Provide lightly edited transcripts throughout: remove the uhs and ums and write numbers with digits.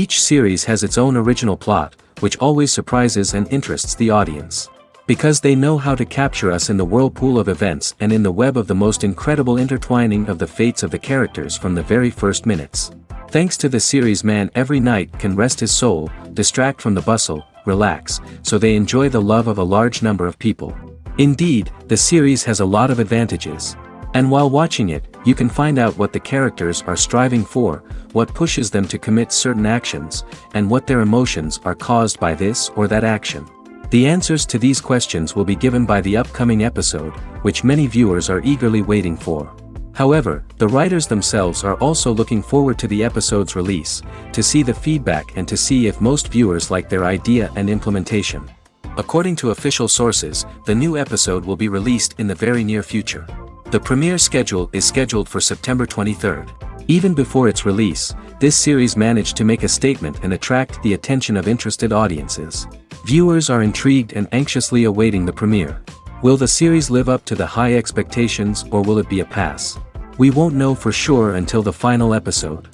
Each series has its own original plot, which always surprises and interests the audience. Because they know how to capture us in the whirlpool of events and in the web of the most incredible intertwining of the fates of the characters from the very first minutes. Thanks to the series, man every night can rest his soul, distract from the bustle, relax, so they enjoy the love of a large number of people. Indeed, the series has a lot of advantages. And while watching it, you can find out what the characters are striving for, what pushes them to commit certain actions, and what their emotions are caused by this or that action. The answers to these questions will be given by the upcoming episode, which many viewers are eagerly waiting for. However, the writers themselves are also looking forward to the episode's release, to see the feedback and to see if most viewers like their idea and implementation. According to official sources, the new episode will be released in the very near future. The premiere schedule is scheduled for September 23rd. Even before its release, this series managed to make a statement and attract the attention of interested audiences. Viewers are intrigued and anxiously awaiting the premiere. Will the series live up to the high expectations, or will it be a pass? We won't know for sure until the final episode.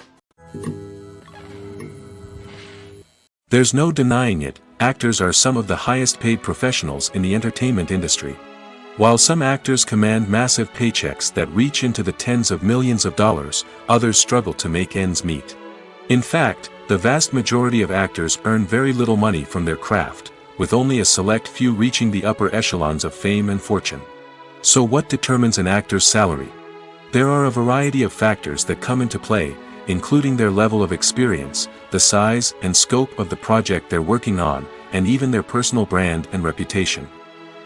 There's no denying it, actors are some of the highest paid professionals in the entertainment industry. While some actors command massive paychecks that reach into the tens of millions of dollars, others struggle to make ends meet. In fact, the vast majority of actors earn very little money from their craft, with only a select few reaching the upper echelons of fame and fortune. So what determines an actor's salary? There are a variety of factors that come into play, including their level of experience, the size and scope of the project they're working on, and even their personal brand and reputation.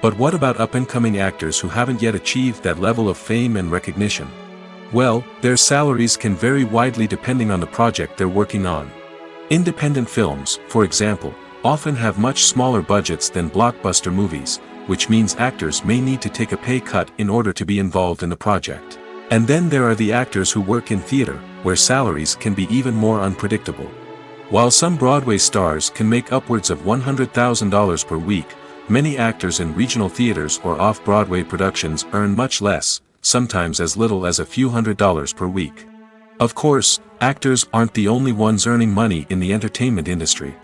But what about up-and-coming actors who haven't yet achieved that level of fame and recognition? Well, their salaries can vary widely depending on the project they're working on. Independent films, for example, often have much smaller budgets than blockbuster movies, which means actors may need to take a pay cut in order to be involved in the project. And then there are the actors who work in theater, where salaries can be even more unpredictable. While some Broadway stars can make upwards of $100,000 per week, many actors in regional theaters or off-Broadway productions earn much less, sometimes as little as a few $100s per week. Of course, actors aren't the only ones earning money in the entertainment industry.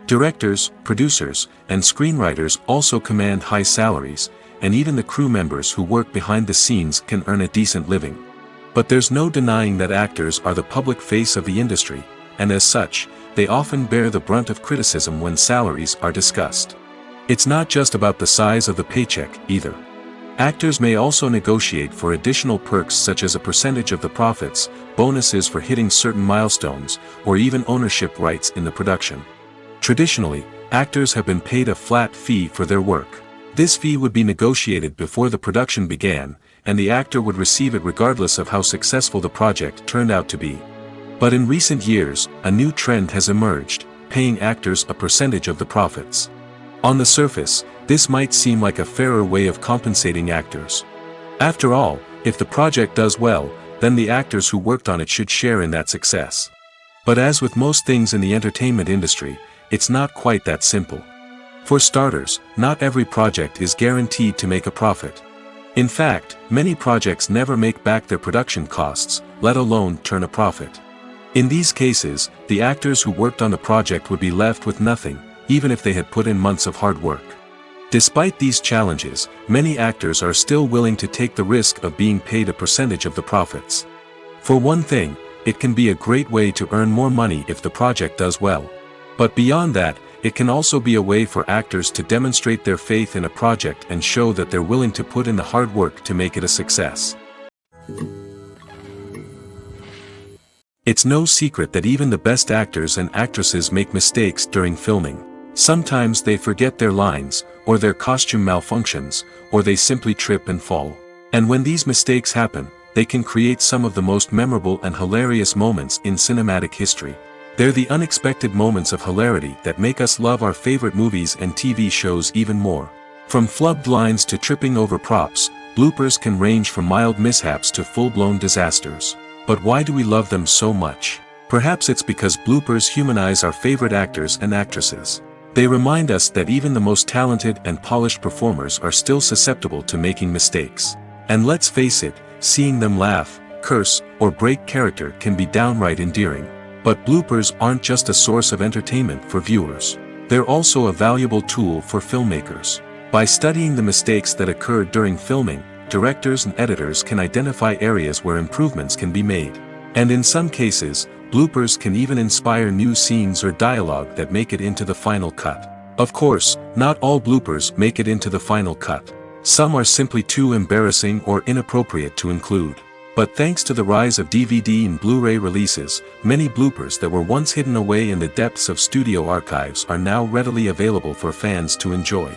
Directors, producers, and screenwriters also command high salaries, and even the crew members who work behind the scenes can earn a decent living. But there's no denying that actors are the public face of the industry, and as such, they often bear the brunt of criticism when salaries are discussed. It's not just about the size of the paycheck, either. Actors may also negotiate for additional perks such as a percentage of the profits, bonuses for hitting certain milestones, or even ownership rights in the production. Traditionally, actors have been paid a flat fee for their work. This fee would be negotiated before the production began, and the actor would receive it regardless of how successful the project turned out to be. But in recent years, a new trend has emerged, paying actors a percentage of the profits. On the surface, this might seem like a fairer way of compensating actors. After all, if the project does well, then the actors who worked on it should share in that success. But as with most things in the entertainment industry, it's not quite that simple. For starters, not every project is guaranteed to make a profit. In fact, many projects never make back their production costs, let alone turn a profit. In these cases, the actors who worked on the project would be left with nothing, even if they had put in months of hard work. Despite these challenges, many actors are still willing to take the risk of being paid a percentage of the profits. For one thing, it can be a great way to earn more money if the project does well. But beyond that, it can also be a way for actors to demonstrate their faith in a project and show that they're willing to put in the hard work to make it a success. It's no secret that even the best actors and actresses make mistakes during filming. Sometimes they forget their lines, or their costume malfunctions, or they simply trip and fall. And when these mistakes happen, they can create some of the most memorable and hilarious moments in cinematic history. They're the unexpected moments of hilarity that make us love our favorite movies and TV shows even more. From flubbed lines to tripping over props, bloopers can range from mild mishaps to full-blown disasters. But why do we love them so much? Perhaps it's because bloopers humanize our favorite actors and actresses. They remind us that even the most talented and polished performers are still susceptible to making mistakes. And let's face it, seeing them laugh, curse, or break character can be downright endearing. But bloopers aren't just a source of entertainment for viewers. They're also a valuable tool for filmmakers. By studying the mistakes that occurred during filming, directors and editors can identify areas where improvements can be made. And in some cases, bloopers can even inspire new scenes or dialogue that make it into the final cut. Of course, not all bloopers make it into the final cut. Some are simply too embarrassing or inappropriate to include. But thanks to the rise of DVD and Blu-ray releases, many bloopers that were once hidden away in the depths of studio archives are now readily available for fans to enjoy.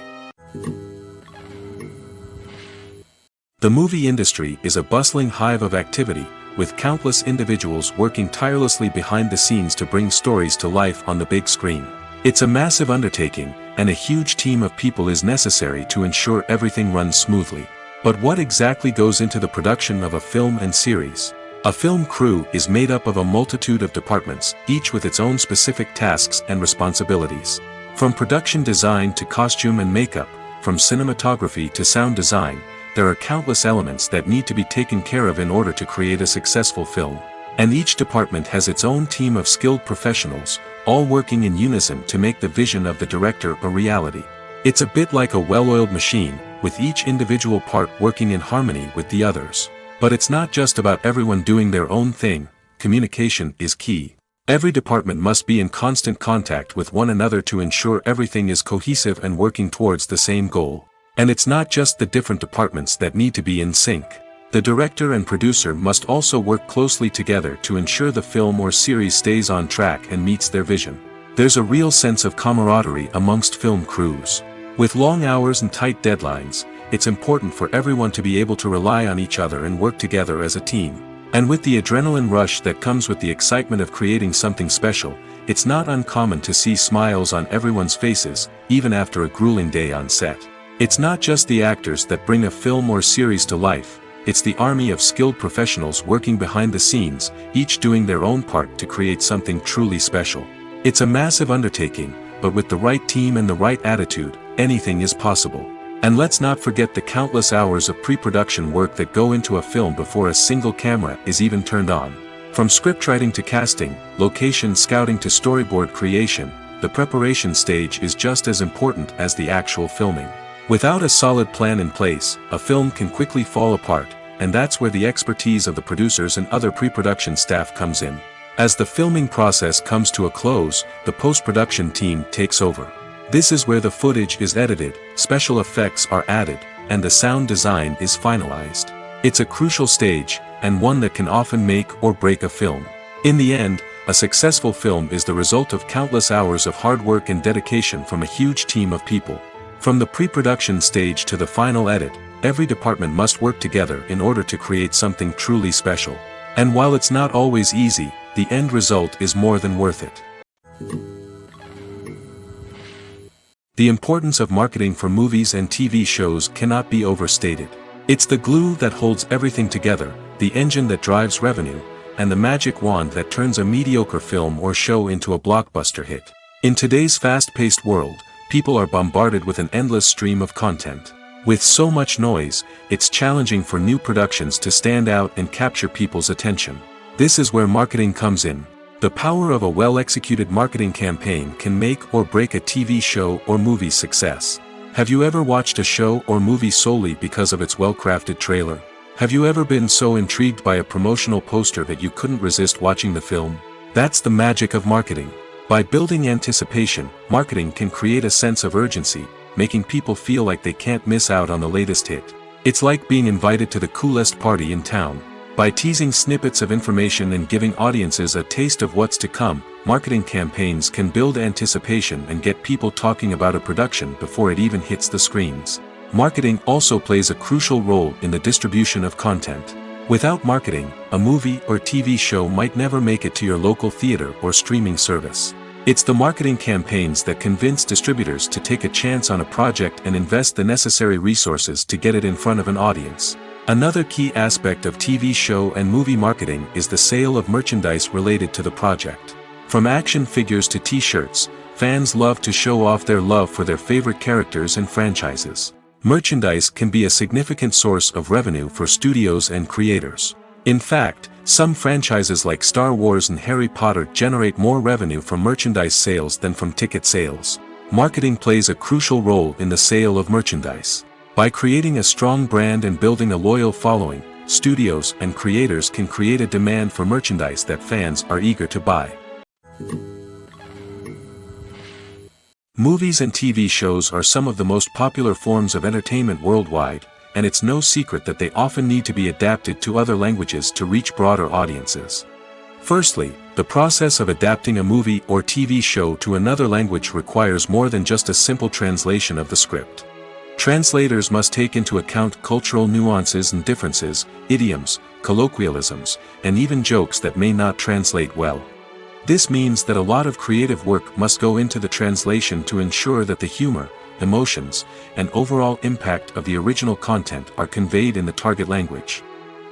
The movie industry is a bustling hive of activity, with countless individuals working tirelessly behind the scenes to bring stories to life on the big screen. It's a massive undertaking, and a huge team of people is necessary to ensure everything runs smoothly. But what exactly goes into the production of a film and series? A film crew is made up of a multitude of departments, each with its own specific tasks and responsibilities. From production design to costume and makeup, from cinematography to sound design, there are countless elements that need to be taken care of in order to create a successful film. And each department has its own team of skilled professionals, all working in unison to make the vision of the director a reality. It's a bit like a well-oiled machine, with each individual part working in harmony with the others. But it's not just about everyone doing their own thing. Communication is key. Every department must be in constant contact with one another to ensure everything is cohesive and working towards the same goal. And it's not just the different departments that need to be in sync. The director and producer must also work closely together to ensure the film or series stays on track and meets their vision. There's a real sense of camaraderie amongst film crews. With long hours and tight deadlines, it's important for everyone to be able to rely on each other and work together as a team. And with the adrenaline rush that comes with the excitement of creating something special, it's not uncommon to see smiles on everyone's faces, even after a grueling day on set. It's not just the actors that bring a film or series to life. It's the army of skilled professionals working behind the scenes, each doing their own part to create something truly special. It's a massive undertaking, but with the right team and the right attitude, anything is possible. And let's not forget the countless hours of pre-production work that go into a film before a single camera is even turned on. From scriptwriting to casting, location scouting to storyboard creation, the preparation stage is just as important as the actual filming. Without a solid plan in place, a film can quickly fall apart, and that's where the expertise of the producers and other pre-production staff comes in. As the filming process comes to a close, the post-production team takes over. This is where the footage is edited, special effects are added, and the sound design is finalized. It's a crucial stage, and one that can often make or break a film. In the end, a successful film is the result of countless hours of hard work and dedication from a huge team of people. From the pre-production stage to the final edit, every department must work together in order to create something truly special. And while it's not always easy, the end result is more than worth it. The importance of marketing for movies and TV shows cannot be overstated. It's the glue that holds everything together, the engine that drives revenue, and the magic wand that turns a mediocre film or show into a blockbuster hit. In today's fast-paced world, people are bombarded with an endless stream of content. With so much noise, it's challenging for new productions to stand out and capture people's attention. This is where marketing comes in. The power of a well-executed marketing campaign can make or break a TV show or movie's success. Have you ever watched a show or movie solely because of its well-crafted trailer? Have you ever been so intrigued by a promotional poster that you couldn't resist watching the film? That's the magic of marketing. By building anticipation, marketing can create a sense of urgency, making people feel like they can't miss out on the latest hit. It's like being invited to the coolest party in town. By teasing snippets of information and giving audiences a taste of what's to come, marketing campaigns can build anticipation and get people talking about a production before it even hits the screens. Marketing also plays a crucial role in the distribution of content. Without marketing, a movie or TV show might never make it to your local theater or streaming service. It's the marketing campaigns that convince distributors to take a chance on a project and invest the necessary resources to get it in front of an audience. Another key aspect of TV show and movie marketing is the sale of merchandise related to the project. From action figures to t-shirts, fans love to show off their love for their favorite characters and franchises. Merchandise can be a significant source of revenue for studios and creators. In fact, some franchises like Star Wars and Harry Potter generate more revenue from merchandise sales than from ticket sales. Marketing plays a crucial role in the sale of merchandise. By creating a strong brand and building a loyal following, studios and creators can create a demand for merchandise that fans are eager to buy. Movies and TV shows are some of the most popular forms of entertainment worldwide, and it's no secret that they often need to be adapted to other languages to reach broader audiences. Firstly, the process of adapting a movie or TV show to another language requires more than just a simple translation of the script. Translators must take into account cultural nuances and differences, idioms, colloquialisms, and even jokes that may not translate well. This means that a lot of creative work must go into the translation to ensure that the humor, emotions, and overall impact of the original content are conveyed in the target language.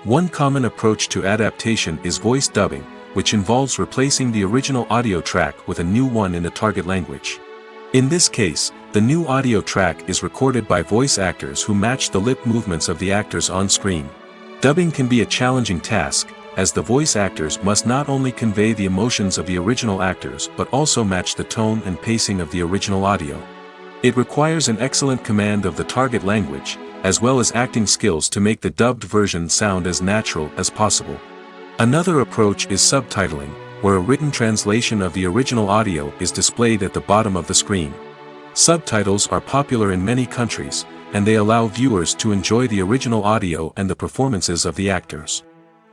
One common approach to adaptation is voice dubbing, which involves replacing the original audio track with a new one in the target language. In this case, the new audio track is recorded by voice actors who match the lip movements of the actors on screen. Dubbing can be a challenging task, as the voice actors must not only convey the emotions of the original actors but also match the tone and pacing of the original audio. It requires an excellent command of the target language, as well as acting skills to make the dubbed version sound as natural as possible. Another approach is subtitling, where a written translation of the original audio is displayed at the bottom of the screen. Subtitles are popular in many countries, and they allow viewers to enjoy the original audio and the performances of the actors.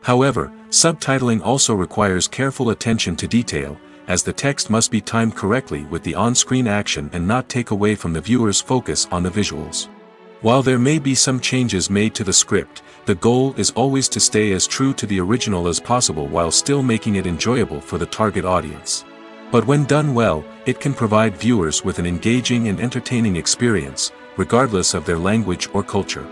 However, subtitling also requires careful attention to detail, as the text must be timed correctly with the on-screen action and not take away from the viewer's focus on the visuals. While there may be some changes made to the script, the goal is always to stay as true to the original as possible while still making it enjoyable for the target audience. But when done well, it can provide viewers with an engaging and entertaining experience, regardless of their language or culture.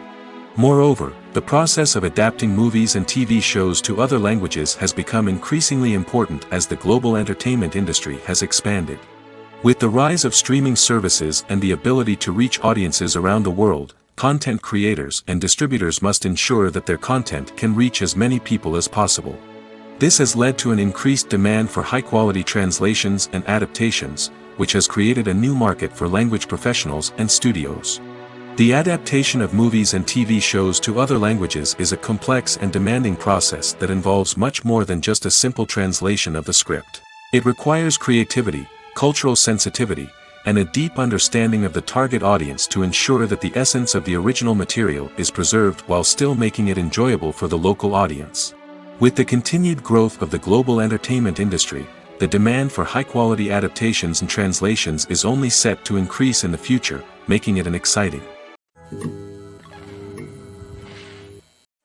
Moreover, the process of adapting movies and TV shows to other languages has become increasingly important as the global entertainment industry has expanded. With the rise of streaming services and the ability to reach audiences around the world, content creators and distributors must ensure that their content can reach as many people as possible. This has led to an increased demand for high-quality translations and adaptations, which has created a new market for language professionals and studios. The adaptation of movies and TV shows to other languages is a complex and demanding process that involves much more than just a simple translation of the script. It requires creativity, cultural sensitivity, and a deep understanding of the target audience to ensure that the essence of the original material is preserved while still making it enjoyable for the local audience. With the continued growth of the global entertainment industry, the demand for high-quality adaptations and translations is only set to increase in the future, making it exciting.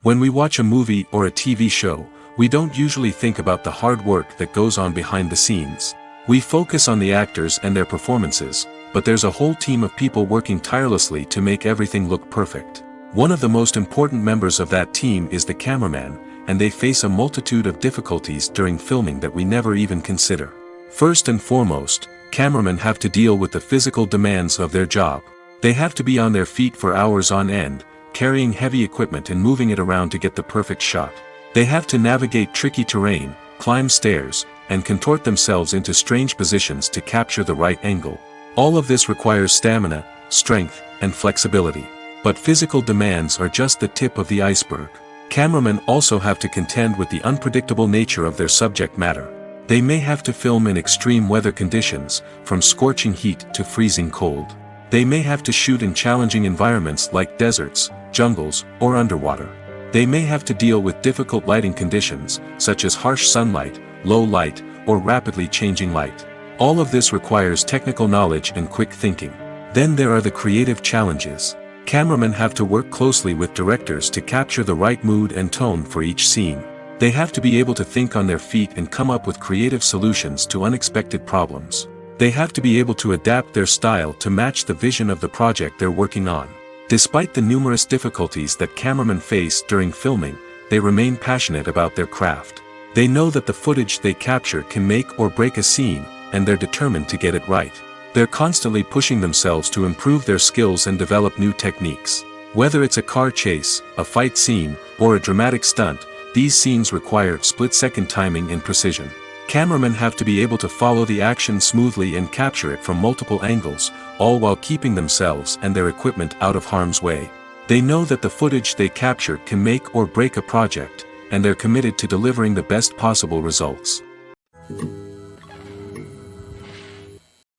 When we watch a movie or a TV show, we don't usually think about the hard work that goes on behind the scenes. We focus on the actors and their performances, but there's a whole team of people working tirelessly to make everything look perfect. One of the most important members of that team is the cameraman, and they face a multitude of difficulties during filming that we never even consider. First and foremost, cameramen have to deal with the physical demands of their job. They have to be on their feet for hours on end, carrying heavy equipment and moving it around to get the perfect shot. They have to navigate tricky terrain, climb stairs, and contort themselves into strange positions to capture the right angle. All of this requires stamina, strength, and flexibility. But physical demands are just the tip of the iceberg. Cameramen also have to contend with the unpredictable nature of their subject matter. They may have to film in extreme weather conditions, from scorching heat to freezing cold. They may have to shoot in challenging environments like deserts, jungles, or underwater. They may have to deal with difficult lighting conditions, such as harsh sunlight, low light, or rapidly changing light. All of this requires technical knowledge and quick thinking. Then there are the creative challenges. Cameramen have to work closely with directors to capture the right mood and tone for each scene. They have to be able to think on their feet and come up with creative solutions to unexpected problems. They have to be able to adapt their style to match the vision of the project they're working on. Despite the numerous difficulties that cameramen face during filming, they remain passionate about their craft. They know that the footage they capture can make or break a scene, and they're determined to get it right. They're constantly pushing themselves to improve their skills and develop new techniques. Whether it's a car chase, a fight scene, or a dramatic stunt, these scenes require split-second timing and precision. Cameramen have to be able to follow the action smoothly and capture it from multiple angles, all while keeping themselves and their equipment out of harm's way. They know that the footage they capture can make or break a project, and they're committed to delivering the best possible results.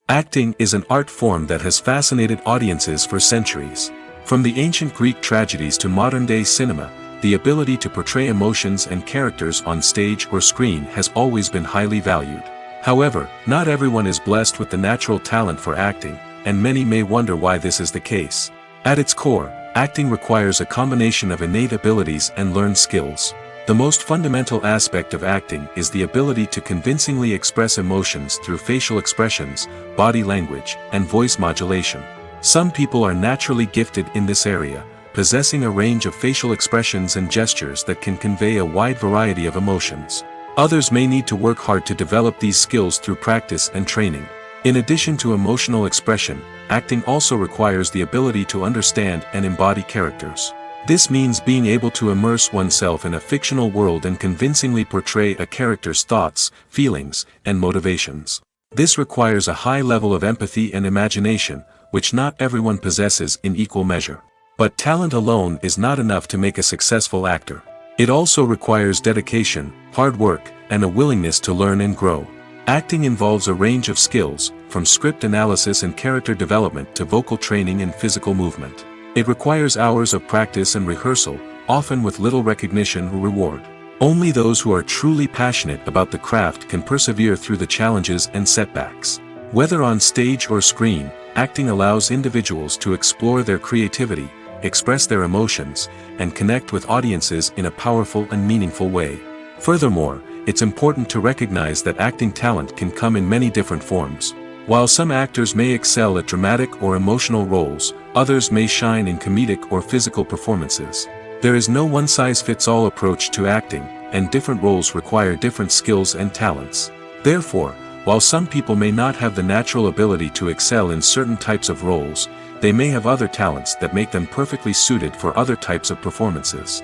Acting is an art form that has fascinated audiences for centuries. From the ancient Greek tragedies to modern-day cinema, the ability to portray emotions and characters on stage or screen has always been highly valued. However, not everyone is blessed with the natural talent for acting, and many may wonder why this is the case. At its core, acting requires a combination of innate abilities and learned skills. The most fundamental aspect of acting is the ability to convincingly express emotions through facial expressions, body language, and voice modulation. Some people are naturally gifted in this area, possessing a range of facial expressions and gestures that can convey a wide variety of emotions. Others may need to work hard to develop these skills through practice and training. In addition to emotional expression, acting also requires the ability to understand and embody characters. This means being able to immerse oneself in a fictional world and convincingly portray a character's thoughts, feelings, and motivations. This requires a high level of empathy and imagination, which not everyone possesses in equal measure. But talent alone is not enough to make a successful actor. It also requires dedication, hard work, and a willingness to learn and grow. Acting involves a range of skills, from script analysis and character development to vocal training and physical movement. It requires hours of practice and rehearsal, often with little recognition or reward. Only those who are truly passionate about the craft can persevere through the challenges and setbacks. Whether on stage or screen, acting allows individuals to explore their creativity, express their emotions, and connect with audiences in a powerful and meaningful way. Furthermore, it's important to recognize that acting talent can come in many different forms. While some actors may excel at dramatic or emotional roles, others may shine in comedic or physical performances. There is no one-size-fits-all approach to acting, and different roles require different skills and talents. Therefore, while some people may not have the natural ability to excel in certain types of roles, they may have other talents that make them perfectly suited for other types of performances.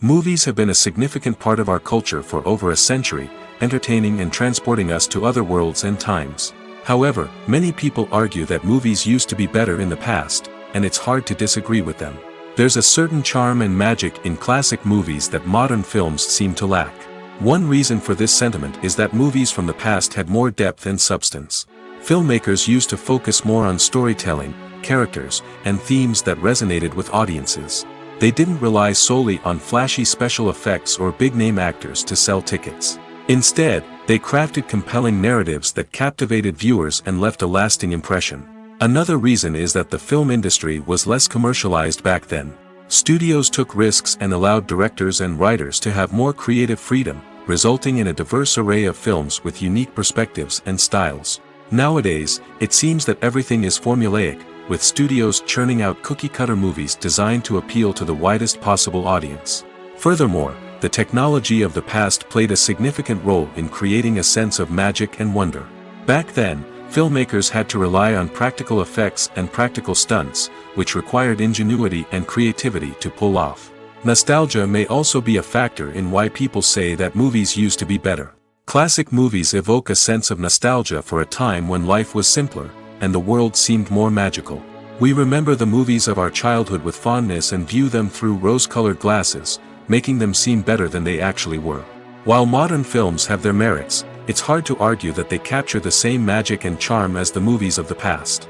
Movies have been a significant part of our culture for over a century, entertaining and transporting us to other worlds and times. However, many people argue that movies used to be better in the past, and it's hard to disagree with them. There's a certain charm and magic in classic movies that modern films seem to lack. One reason for this sentiment is that movies from the past had more depth and substance. Filmmakers used to focus more on storytelling, characters, and themes that resonated with audiences. They didn't rely solely on flashy special effects or big-name actors to sell tickets. Instead, they crafted compelling narratives that captivated viewers and left a lasting impression. Another reason is that the film industry was less commercialized back then. Studios took risks and allowed directors and writers to have more creative freedom, resulting in a diverse array of films with unique perspectives and styles. Nowadays, it seems that everything is formulaic, with studios churning out cookie-cutter movies designed to appeal to the widest possible audience. Furthermore, the technology of the past played a significant role in creating a sense of magic and wonder. Back then, filmmakers had to rely on practical effects and practical stunts, which required ingenuity and creativity to pull off. Nostalgia may also be a factor in why people say that movies used to be better. Classic movies evoke a sense of nostalgia for a time when life was simpler, and the world seemed more magical. We remember the movies of our childhood with fondness and view them through rose-colored glasses, making them seem better than they actually were. While modern films have their merits, it's hard to argue that they capture the same magic and charm as the movies of the past.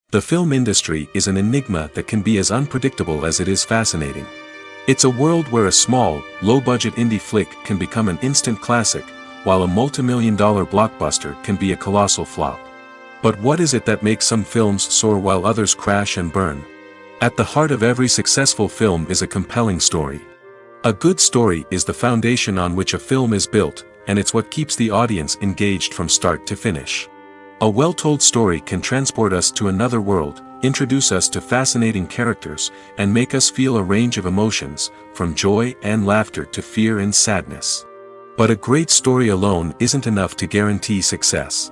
The film industry is an enigma that can be as unpredictable as it is fascinating. It's a world where a small, low-budget indie flick can become an instant classic, while a multi-million-dollar blockbuster can be a colossal flop. But what is it that makes some films soar while others crash and burn? At the heart of every successful film is a compelling story. A good story is the foundation on which a film is built, and it's what keeps the audience engaged from start to finish. A well-told story can transport us to another world, introduce us to fascinating characters, and make us feel a range of emotions, from joy and laughter to fear and sadness. But a great story alone isn't enough to guarantee success.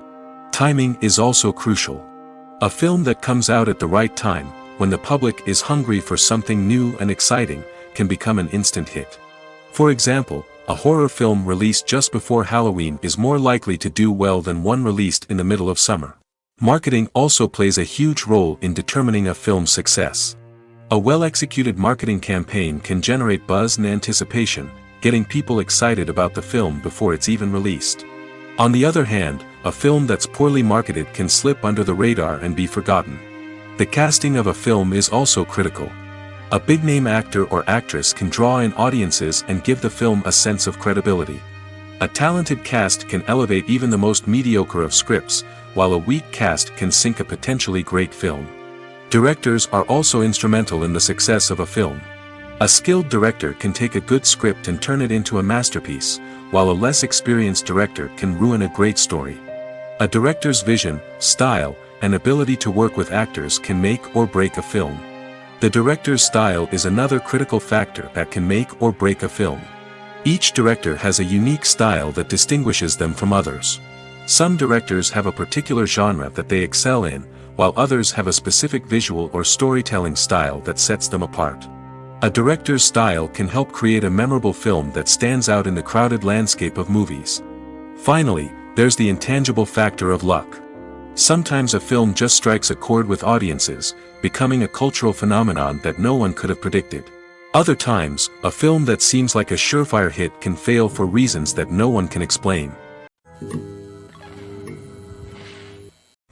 Timing is also crucial. A film that comes out at the right time, when the public is hungry for something new and exciting, can become an instant hit. For example, a horror film released just before Halloween is more likely to do well than one released in the middle of summer. Marketing also plays a huge role in determining a film's success. A well-executed marketing campaign can generate buzz and anticipation, getting people excited about the film before it's even released. On the other hand, a film that's poorly marketed can slip under the radar and be forgotten. The casting of a film is also critical. A big-name actor or actress can draw in audiences and give the film a sense of credibility. A talented cast can elevate even the most mediocre of scripts, while a weak cast can sink a potentially great film. Directors are also instrumental in the success of a film. A skilled director can take a good script and turn it into a masterpiece, while a less experienced director can ruin a great story. A director's vision, style, and ability to work with actors can make or break a film. The director's style is another critical factor that can make or break a film. Each director has a unique style that distinguishes them from others. Some directors have a particular genre that they excel in, while others have a specific visual or storytelling style that sets them apart. A director's style can help create a memorable film that stands out in the crowded landscape of movies. Finally, there's the intangible factor of luck. Sometimes a film just strikes a chord with audiences, becoming a cultural phenomenon that no one could have predicted. Other times, a film that seems like a surefire hit can fail for reasons that no one can explain.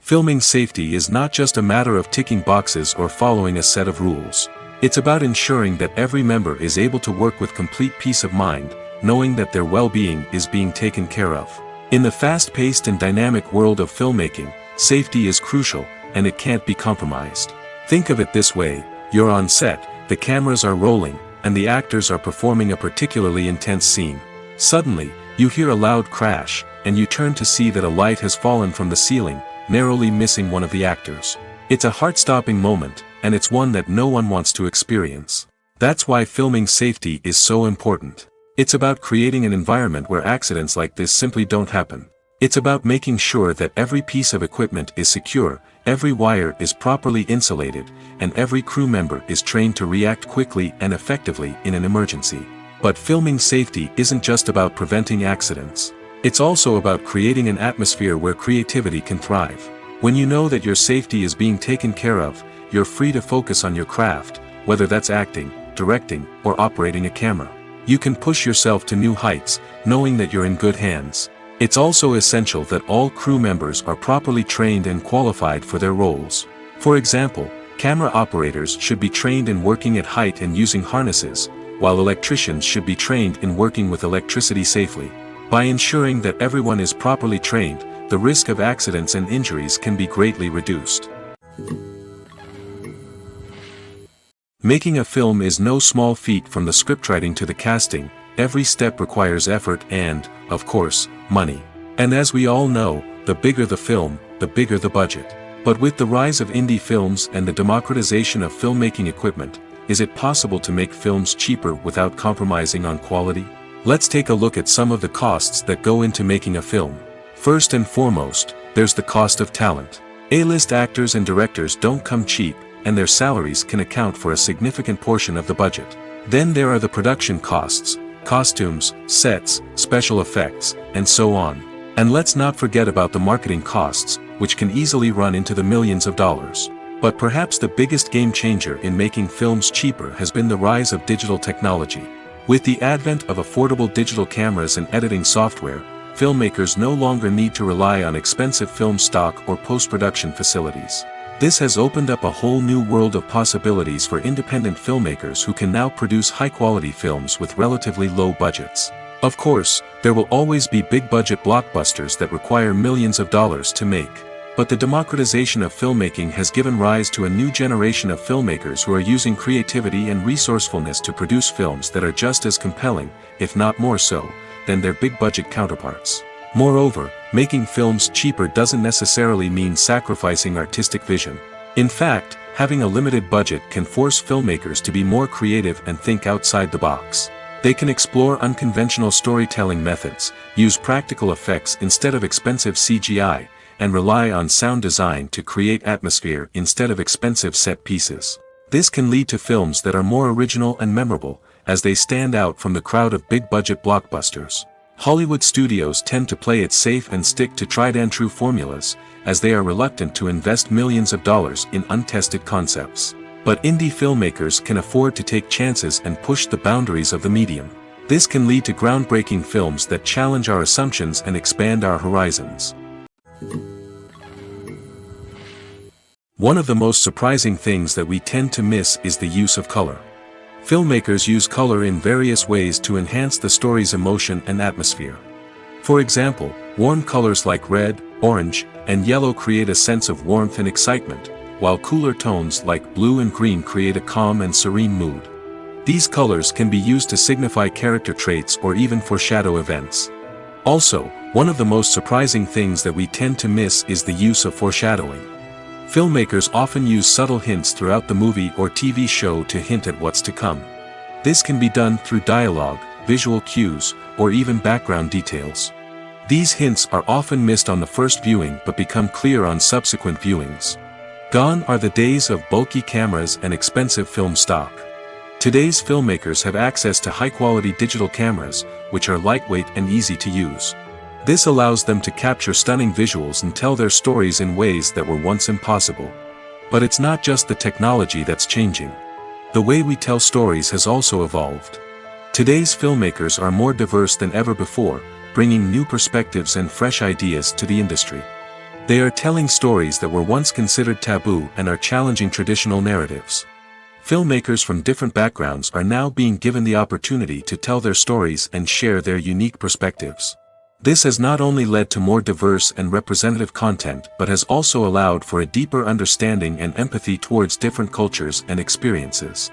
Filming safety is not just a matter of ticking boxes or following a set of rules. It's about ensuring that every member is able to work with complete peace of mind, knowing that their well-being is being taken care of. In the fast-paced and dynamic world of filmmaking, safety is crucial, and it can't be compromised. Think of it this way: you're on set, the cameras are rolling, and the actors are performing a particularly intense scene. Suddenly, you hear a loud crash, and you turn to see that a light has fallen from the ceiling, narrowly missing one of the actors. It's a heart-stopping moment, and it's one that no one wants to experience. That's why filming safety is so important. It's about creating an environment where accidents like this simply don't happen. It's about making sure that every piece of equipment is secure, every wire is properly insulated, and every crew member is trained to react quickly and effectively in an emergency. But filming safety isn't just about preventing accidents. It's also about creating an atmosphere where creativity can thrive. When you know that your safety is being taken care of, you're free to focus on your craft, whether that's acting, directing, or operating a camera. You can push yourself to new heights, knowing that you're in good hands. It's also essential that all crew members are properly trained and qualified for their roles. For example, camera operators should be trained in working at height and using harnesses, while electricians should be trained in working with electricity safely. By ensuring that everyone is properly trained, the risk of accidents and injuries can be greatly reduced. Making a film is no small feat. From the scriptwriting to the casting, every step requires effort and, of course, money. And as we all know, the bigger the film, the bigger the budget. But with the rise of indie films and the democratization of filmmaking equipment, is it possible to make films cheaper without compromising on quality? Let's take a look at some of the costs that go into making a film. First and foremost, there's the cost of talent. A-list actors and directors don't come cheap, and their salaries can account for a significant portion of the budget. Then there are the production costs, costumes, sets, special effects, and so on. And let's not forget about the marketing costs, which can easily run into the millions of dollars. But perhaps the biggest game changer in making films cheaper has been the rise of digital technology. With the advent of affordable digital cameras and editing software, filmmakers no longer need to rely on expensive film stock or post-production facilities. This has opened up a whole new world of possibilities for independent filmmakers who can now produce high-quality films with relatively low budgets. Of course, there will always be big-budget blockbusters that require millions of dollars to make. But the democratization of filmmaking has given rise to a new generation of filmmakers who are using creativity and resourcefulness to produce films that are just as compelling, if not more so, than their big-budget counterparts. Moreover, making films cheaper doesn't necessarily mean sacrificing artistic vision. In fact, having a limited budget can force filmmakers to be more creative and think outside the box. They can explore unconventional storytelling methods, use practical effects instead of expensive CGI, and rely on sound design to create atmosphere instead of expensive set pieces. This can lead to films that are more original and memorable, as they stand out from the crowd of big-budget blockbusters. Hollywood studios tend to play it safe and stick to tried-and-true formulas, as they are reluctant to invest millions of dollars in untested concepts. But indie filmmakers can afford to take chances and push the boundaries of the medium. This can lead to groundbreaking films that challenge our assumptions and expand our horizons. One of the most surprising things that we tend to miss is the use of color. Filmmakers use color in various ways to enhance the story's emotion and atmosphere. For example, warm colors like red, orange, and yellow create a sense of warmth and excitement, while cooler tones like blue and green create a calm and serene mood. These colors can be used to signify character traits or even foreshadow events. Also, one of the most surprising things that we tend to miss is the use of foreshadowing. Filmmakers often use subtle hints throughout the movie or TV show to hint at what's to come. This can be done through dialogue, visual cues, or even background details. These hints are often missed on the first viewing but become clear on subsequent viewings. Gone are the days of bulky cameras and expensive film stock. Today's filmmakers have access to high-quality digital cameras, which are lightweight and easy to use. This allows them to capture stunning visuals and tell their stories in ways that were once impossible. But it's not just the technology that's changing. The way we tell stories has also evolved. Today's filmmakers are more diverse than ever before, bringing new perspectives and fresh ideas to the industry. They are telling stories that were once considered taboo and are challenging traditional narratives. Filmmakers from different backgrounds are now being given the opportunity to tell their stories and share their unique perspectives. This has not only led to more diverse and representative content but has also allowed for a deeper understanding and empathy towards different cultures and experiences.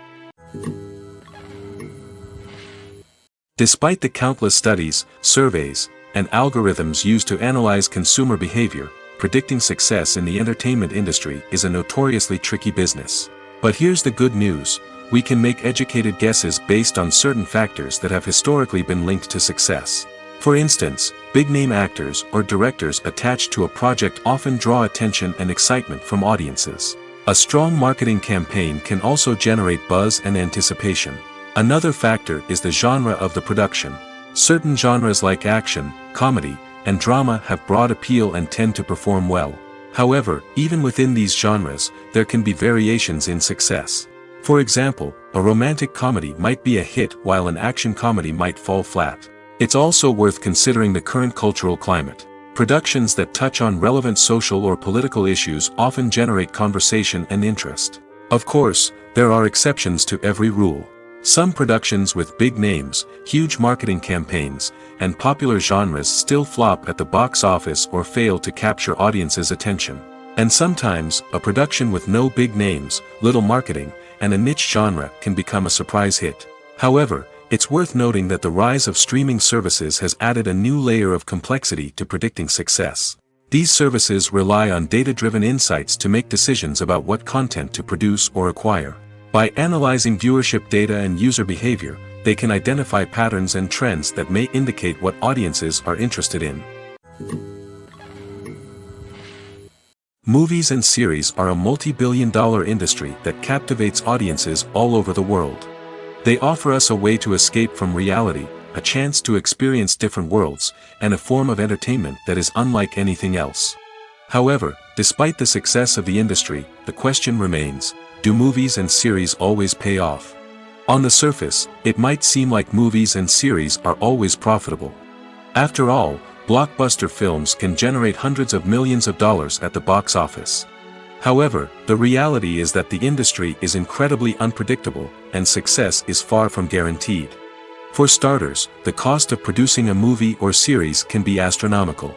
Despite the countless studies, surveys, and algorithms used to analyze consumer behavior, predicting success in the entertainment industry is a notoriously tricky business. But here's the good news: we can make educated guesses based on certain factors that have historically been linked to success. For instance, big-name actors or directors attached to a project often draw attention and excitement from audiences. A strong marketing campaign can also generate buzz and anticipation. Another factor is the genre of the production. Certain genres like action, comedy, and drama have broad appeal and tend to perform well. However, even within these genres, there can be variations in success. For example, a romantic comedy might be a hit while an action comedy might fall flat. It's also worth considering the current cultural climate. Productions that touch on relevant social or political issues often generate conversation and interest. Of course, there are exceptions to every rule. Some productions with big names, huge marketing campaigns, and popular genres still flop at the box office or fail to capture audiences' attention. And sometimes, a production with no big names, little marketing, and a niche genre can become a surprise hit. However, it's worth noting that the rise of streaming services has added a new layer of complexity to predicting success. These services rely on data-driven insights to make decisions about what content to produce or acquire. By analyzing viewership data and user behavior, they can identify patterns and trends that may indicate what audiences are interested in. Movies and series are a multi-billion-dollar industry that captivates audiences all over the world. They offer us a way to escape from reality, a chance to experience different worlds, and a form of entertainment that is unlike anything else. However, despite the success of the industry, the question remains: do movies and series always pay off? On the surface, it might seem like movies and series are always profitable. After all, blockbuster films can generate hundreds of millions of dollars at the box office. However, the reality is that the industry is incredibly unpredictable, and success is far from guaranteed. For starters, the cost of producing a movie or series can be astronomical.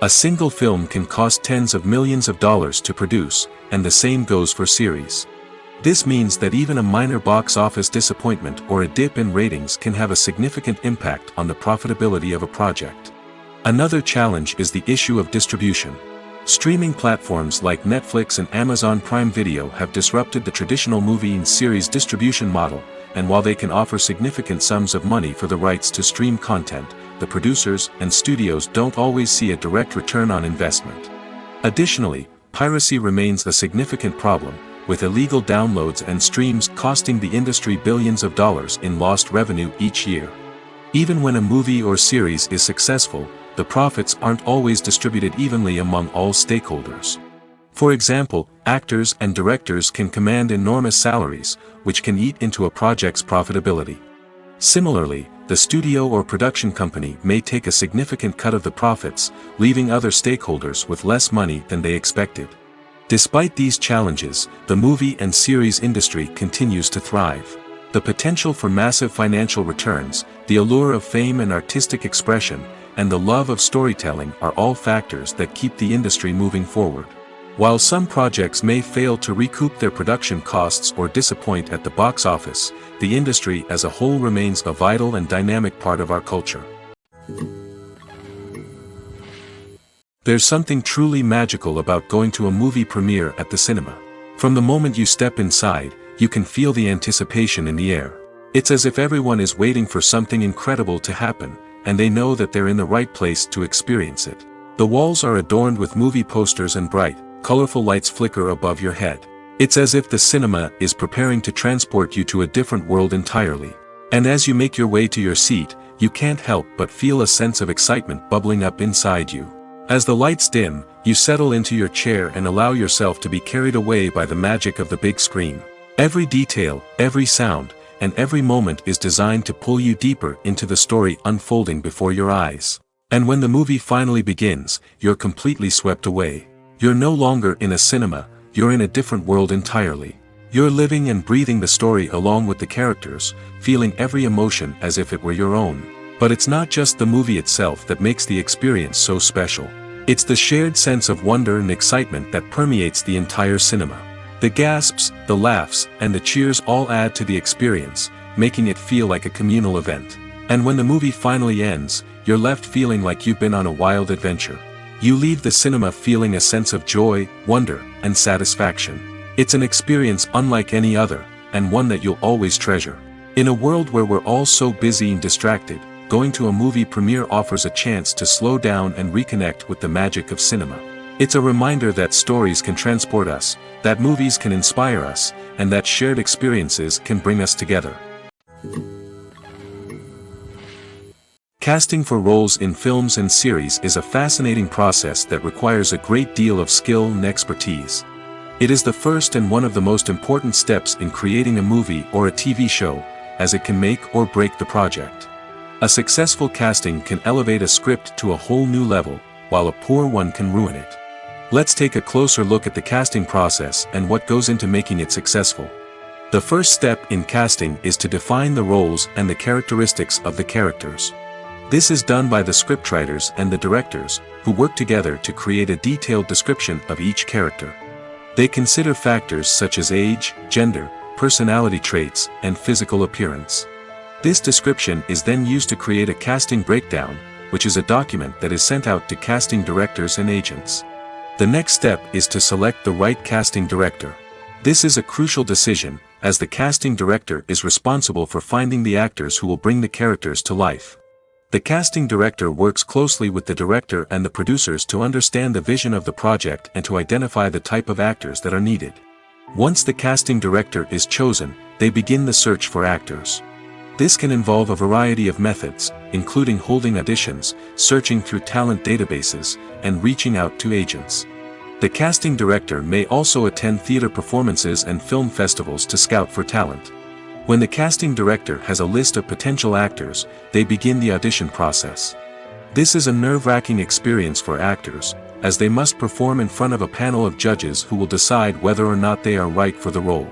A single film can cost tens of millions of dollars to produce, and the same goes for series. This means that even a minor box office disappointment or a dip in ratings can have a significant impact on the profitability of a project. Another challenge is the issue of distribution. Streaming platforms like Netflix and Amazon Prime Video have disrupted the traditional movie and series distribution model, and while they can offer significant sums of money for the rights to stream content, the producers and studios don't always see a direct return on investment. Additionally, piracy remains a significant problem, with illegal downloads and streams costing the industry billions of dollars in lost revenue each year. Even when a movie or series is successful, the profits aren't always distributed evenly among all stakeholders. For example, actors and directors can command enormous salaries, which can eat into a project's profitability. Similarly, the studio or production company may take a significant cut of the profits, leaving other stakeholders with less money than they expected. Despite these challenges, the movie and series industry continues to thrive. The potential for massive financial returns, the allure of fame and artistic expression, and the love of storytelling are all factors that keep the industry moving forward. While some projects may fail to recoup their production costs or disappoint at the box office, the industry as a whole remains a vital and dynamic part of our culture. There's something truly magical about going to a movie premiere at the cinema. From the moment you step inside, you can feel the anticipation in the air. It's as if everyone is waiting for something incredible to happen, and they know that they're in the right place to experience it. The walls are adorned with movie posters and bright, colorful lights flicker above your head. It's as if the cinema is preparing to transport you to a different world entirely. And as you make your way to your seat, you can't help but feel a sense of excitement bubbling up inside you. As the lights dim, you settle into your chair and allow yourself to be carried away by the magic of the big screen. Every detail, every sound, and every moment is designed to pull you deeper into the story unfolding before your eyes. And when the movie finally begins, you're completely swept away. You're no longer in a cinema, you're in a different world entirely. You're living and breathing the story along with the characters, feeling every emotion as if it were your own. But it's not just the movie itself that makes the experience so special. It's the shared sense of wonder and excitement that permeates the entire cinema. The gasps, the laughs, and the cheers all add to the experience, making it feel like a communal event. And when the movie finally ends, you're left feeling like you've been on a wild adventure. You leave the cinema feeling a sense of joy, wonder, and satisfaction. It's an experience unlike any other, and one that you'll always treasure. In a world where we're all so busy and distracted, going to a movie premiere offers a chance to slow down and reconnect with the magic of cinema. It's a reminder that stories can transport us, that movies can inspire us, and that shared experiences can bring us together. Casting for roles in films and series is a fascinating process that requires a great deal of skill and expertise. It is the first and one of the most important steps in creating a movie or a TV show, as it can make or break the project. A successful casting can elevate a script to a whole new level, while a poor one can ruin it. Let's take a closer look at the casting process and what goes into making it successful. The first step in casting is to define the roles and the characteristics of the characters. This is done by the scriptwriters and the directors, who work together to create a detailed description of each character. They consider factors such as age, gender, personality traits, and physical appearance. This description is then used to create a casting breakdown, which is a document that is sent out to casting directors and agents. The next step is to select the right casting director. This is a crucial decision, as the casting director is responsible for finding the actors who will bring the characters to life. The casting director works closely with the director and the producers to understand the vision of the project and to identify the type of actors that are needed. Once the casting director is chosen, they begin the search for actors. This can involve a variety of methods, including holding auditions, searching through talent databases, and reaching out to agents. The casting director may also attend theater performances and film festivals to scout for talent. When the casting director has a list of potential actors, they begin the audition process. This is a nerve-wracking experience for actors, as they must perform in front of a panel of judges who will decide whether or not they are right for the role.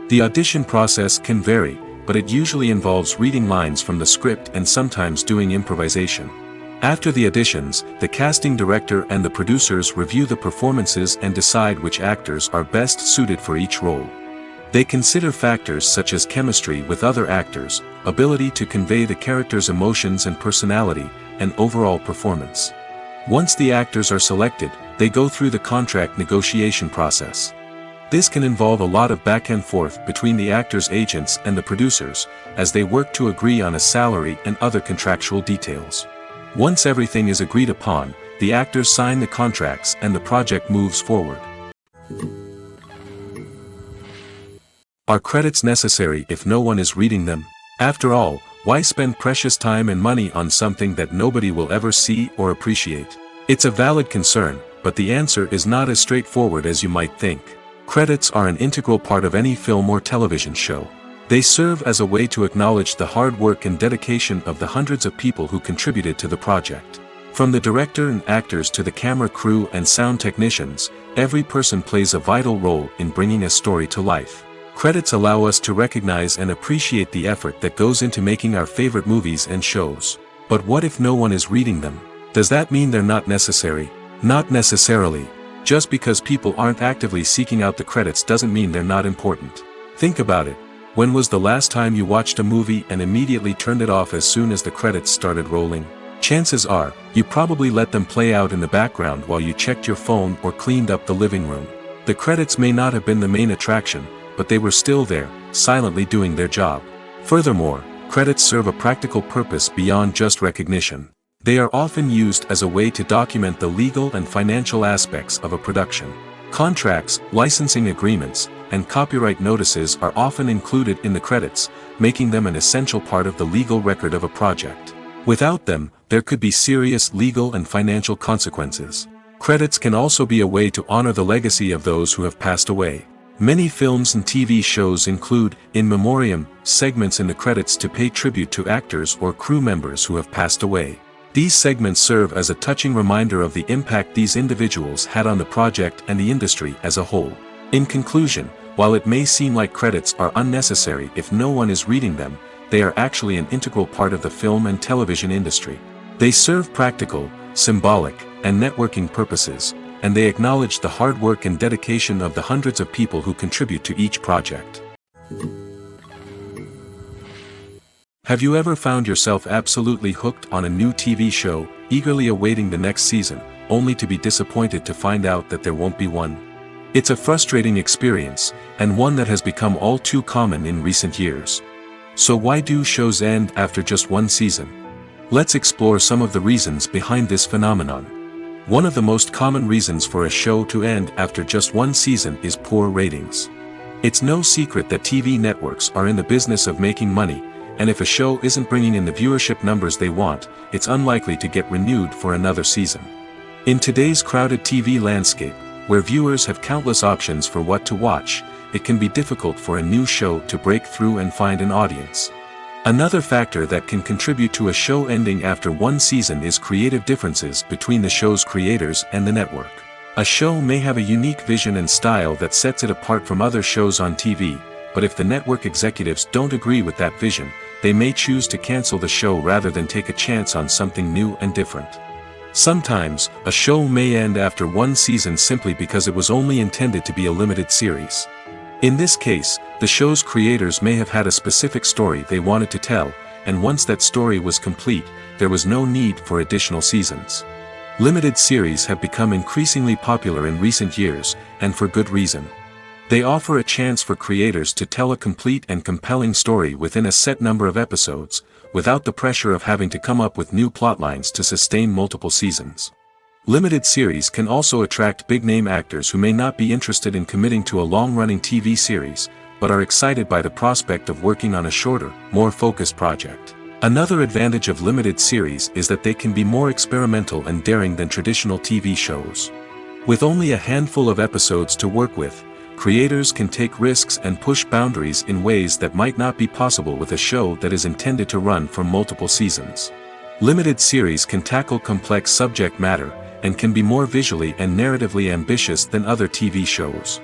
The audition process can vary, but it usually involves reading lines from the script and sometimes doing improvisation. After the auditions, the casting director and the producers review the performances and decide which actors are best suited for each role. They consider factors such as chemistry with other actors, ability to convey the character's emotions and personality, and overall performance. Once the actors are selected, they go through the contract negotiation process. This can involve a lot of back and forth between the actors' agents and the producers, as they work to agree on a salary and other contractual details. Once everything is agreed upon, the actors sign the contracts and the project moves forward. Are credits necessary if no one is reading them? After all, why spend precious time and money on something that nobody will ever see or appreciate? It's a valid concern, but the answer is not as straightforward as you might think. Credits are an integral part of any film or television show. They serve as a way to acknowledge the hard work and dedication of the hundreds of people who contributed to the project. From the director and actors to the camera crew and sound technicians, every person plays a vital role in bringing a story to life. Credits allow us to recognize and appreciate the effort that goes into making our favorite movies and shows. But what if no one is reading them? Does that mean they're not necessary? Not necessarily. Just because people aren't actively seeking out the credits doesn't mean they're not important. Think about it. When was the last time you watched a movie and immediately turned it off as soon as the credits started rolling? Chances are, you probably let them play out in the background while you checked your phone or cleaned up the living room. The credits may not have been the main attraction, but they were still there, silently doing their job. Furthermore, credits serve a practical purpose beyond just recognition. They are often used as a way to document the legal and financial aspects of a production. Contracts, licensing agreements, and copyright notices are often included in the credits, making them an essential part of the legal record of a project. Without them, there could be serious legal and financial consequences. Credits can also be a way to honor the legacy of those who have passed away. Many films and TV shows include, in memoriam, segments in the credits to pay tribute to actors or crew members who have passed away. These segments serve as a touching reminder of the impact these individuals had on the project and the industry as a whole. In conclusion, while it may seem like credits are unnecessary if no one is reading them, they are actually an integral part of the film and television industry. They serve practical, symbolic, and networking purposes, and they acknowledge the hard work and dedication of the hundreds of people who contribute to each project. Have you ever found yourself absolutely hooked on a new TV show, eagerly awaiting the next season, only to be disappointed to find out that there won't be one? It's a frustrating experience, and one that has become all too common in recent years. So why do shows end after just one season? Let's explore some of the reasons behind this phenomenon. One of the most common reasons for a show to end after just one season is poor ratings. It's no secret that TV networks are in the business of making money, and if a show isn't bringing in the viewership numbers they want, it's unlikely to get renewed for another season. In today's crowded TV landscape, where viewers have countless options for what to watch, it can be difficult for a new show to break through and find an audience. Another factor that can contribute to a show ending after one season is creative differences between the show's creators and the network. A show may have a unique vision and style that sets it apart from other shows on TV, but if the network executives don't agree with that vision, they may choose to cancel the show rather than take a chance on something new and different. Sometimes, a show may end after one season simply because it was only intended to be a limited series. In this case, the show's creators may have had a specific story they wanted to tell, and once that story was complete, there was no need for additional seasons. Limited series have become increasingly popular in recent years, and for good reason. They offer a chance for creators to tell a complete and compelling story within a set number of episodes, without the pressure of having to come up with new plotlines to sustain multiple seasons. Limited series can also attract big-name actors who may not be interested in committing to a long-running TV series, but are excited by the prospect of working on a shorter, more focused project. Another advantage of limited series is that they can be more experimental and daring than traditional TV shows. With only a handful of episodes to work with, creators can take risks and push boundaries in ways that might not be possible with a show that is intended to run for multiple seasons. Limited series can tackle complex subject matter, and can be more visually and narratively ambitious than other TV shows.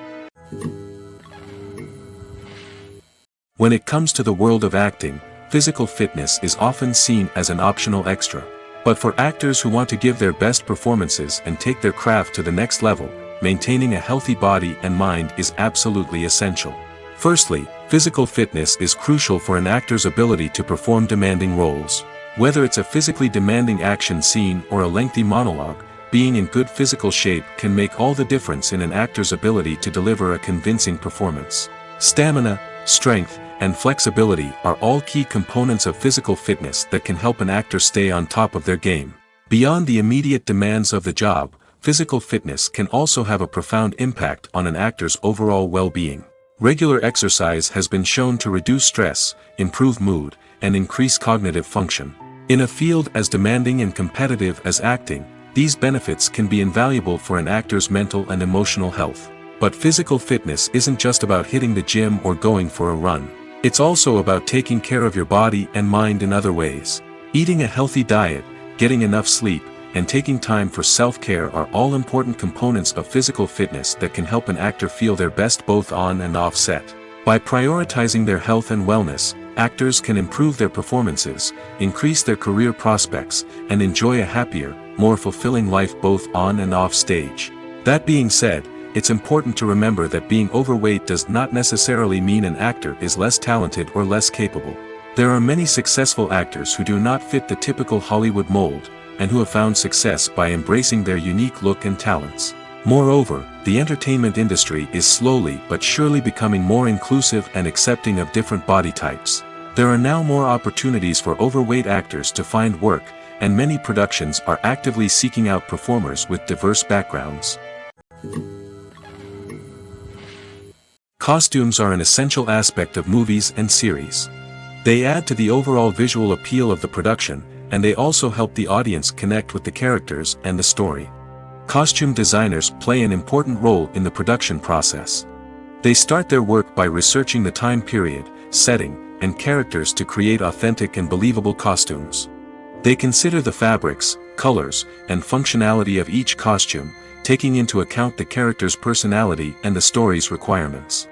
When it comes to the world of acting, physical fitness is often seen as an optional extra. But for actors who want to give their best performances and take their craft to the next level, maintaining a healthy body and mind is absolutely essential. Firstly, physical fitness is crucial for an actor's ability to perform demanding roles. Whether it's a physically demanding action scene or a lengthy monologue, being in good physical shape can make all the difference in an actor's ability to deliver a convincing performance. Stamina, strength, and flexibility are all key components of physical fitness that can help an actor stay on top of their game. Beyond the immediate demands of the job, physical fitness can also have a profound impact on an actor's overall well-being. Regular exercise has been shown to reduce stress, improve mood, and increase cognitive function. In a field as demanding and competitive as acting, these benefits can be invaluable for an actor's mental and emotional health. But physical fitness isn't just about hitting the gym or going for a run. It's also about taking care of your body and mind in other ways. Eating a healthy diet, getting enough sleep, and taking time for self-care are all important components of physical fitness that can help an actor feel their best both on and off set. By prioritizing their health and wellness, actors can improve their performances, increase their career prospects, and enjoy a happier, more fulfilling life both on and off stage. That being said, it's important to remember that being overweight does not necessarily mean an actor is less talented or less capable. There are many successful actors who do not fit the typical Hollywood mold, and who have found success by embracing their unique look and talents. Moreover, the entertainment industry is slowly but surely becoming more inclusive and accepting of different body types. There are now more opportunities for overweight actors to find work, and many productions are actively seeking out performers with diverse backgrounds. Costumes are an essential aspect of movies and series. They add to the overall visual appeal of the production, and they also help the audience connect with the characters and the story. Costume designers play an important role in the production process. They start their work by researching the time period, setting, and characters to create authentic and believable costumes. They consider the fabrics, colors, and functionality of each costume, taking into account the character's personality and the story's requirements.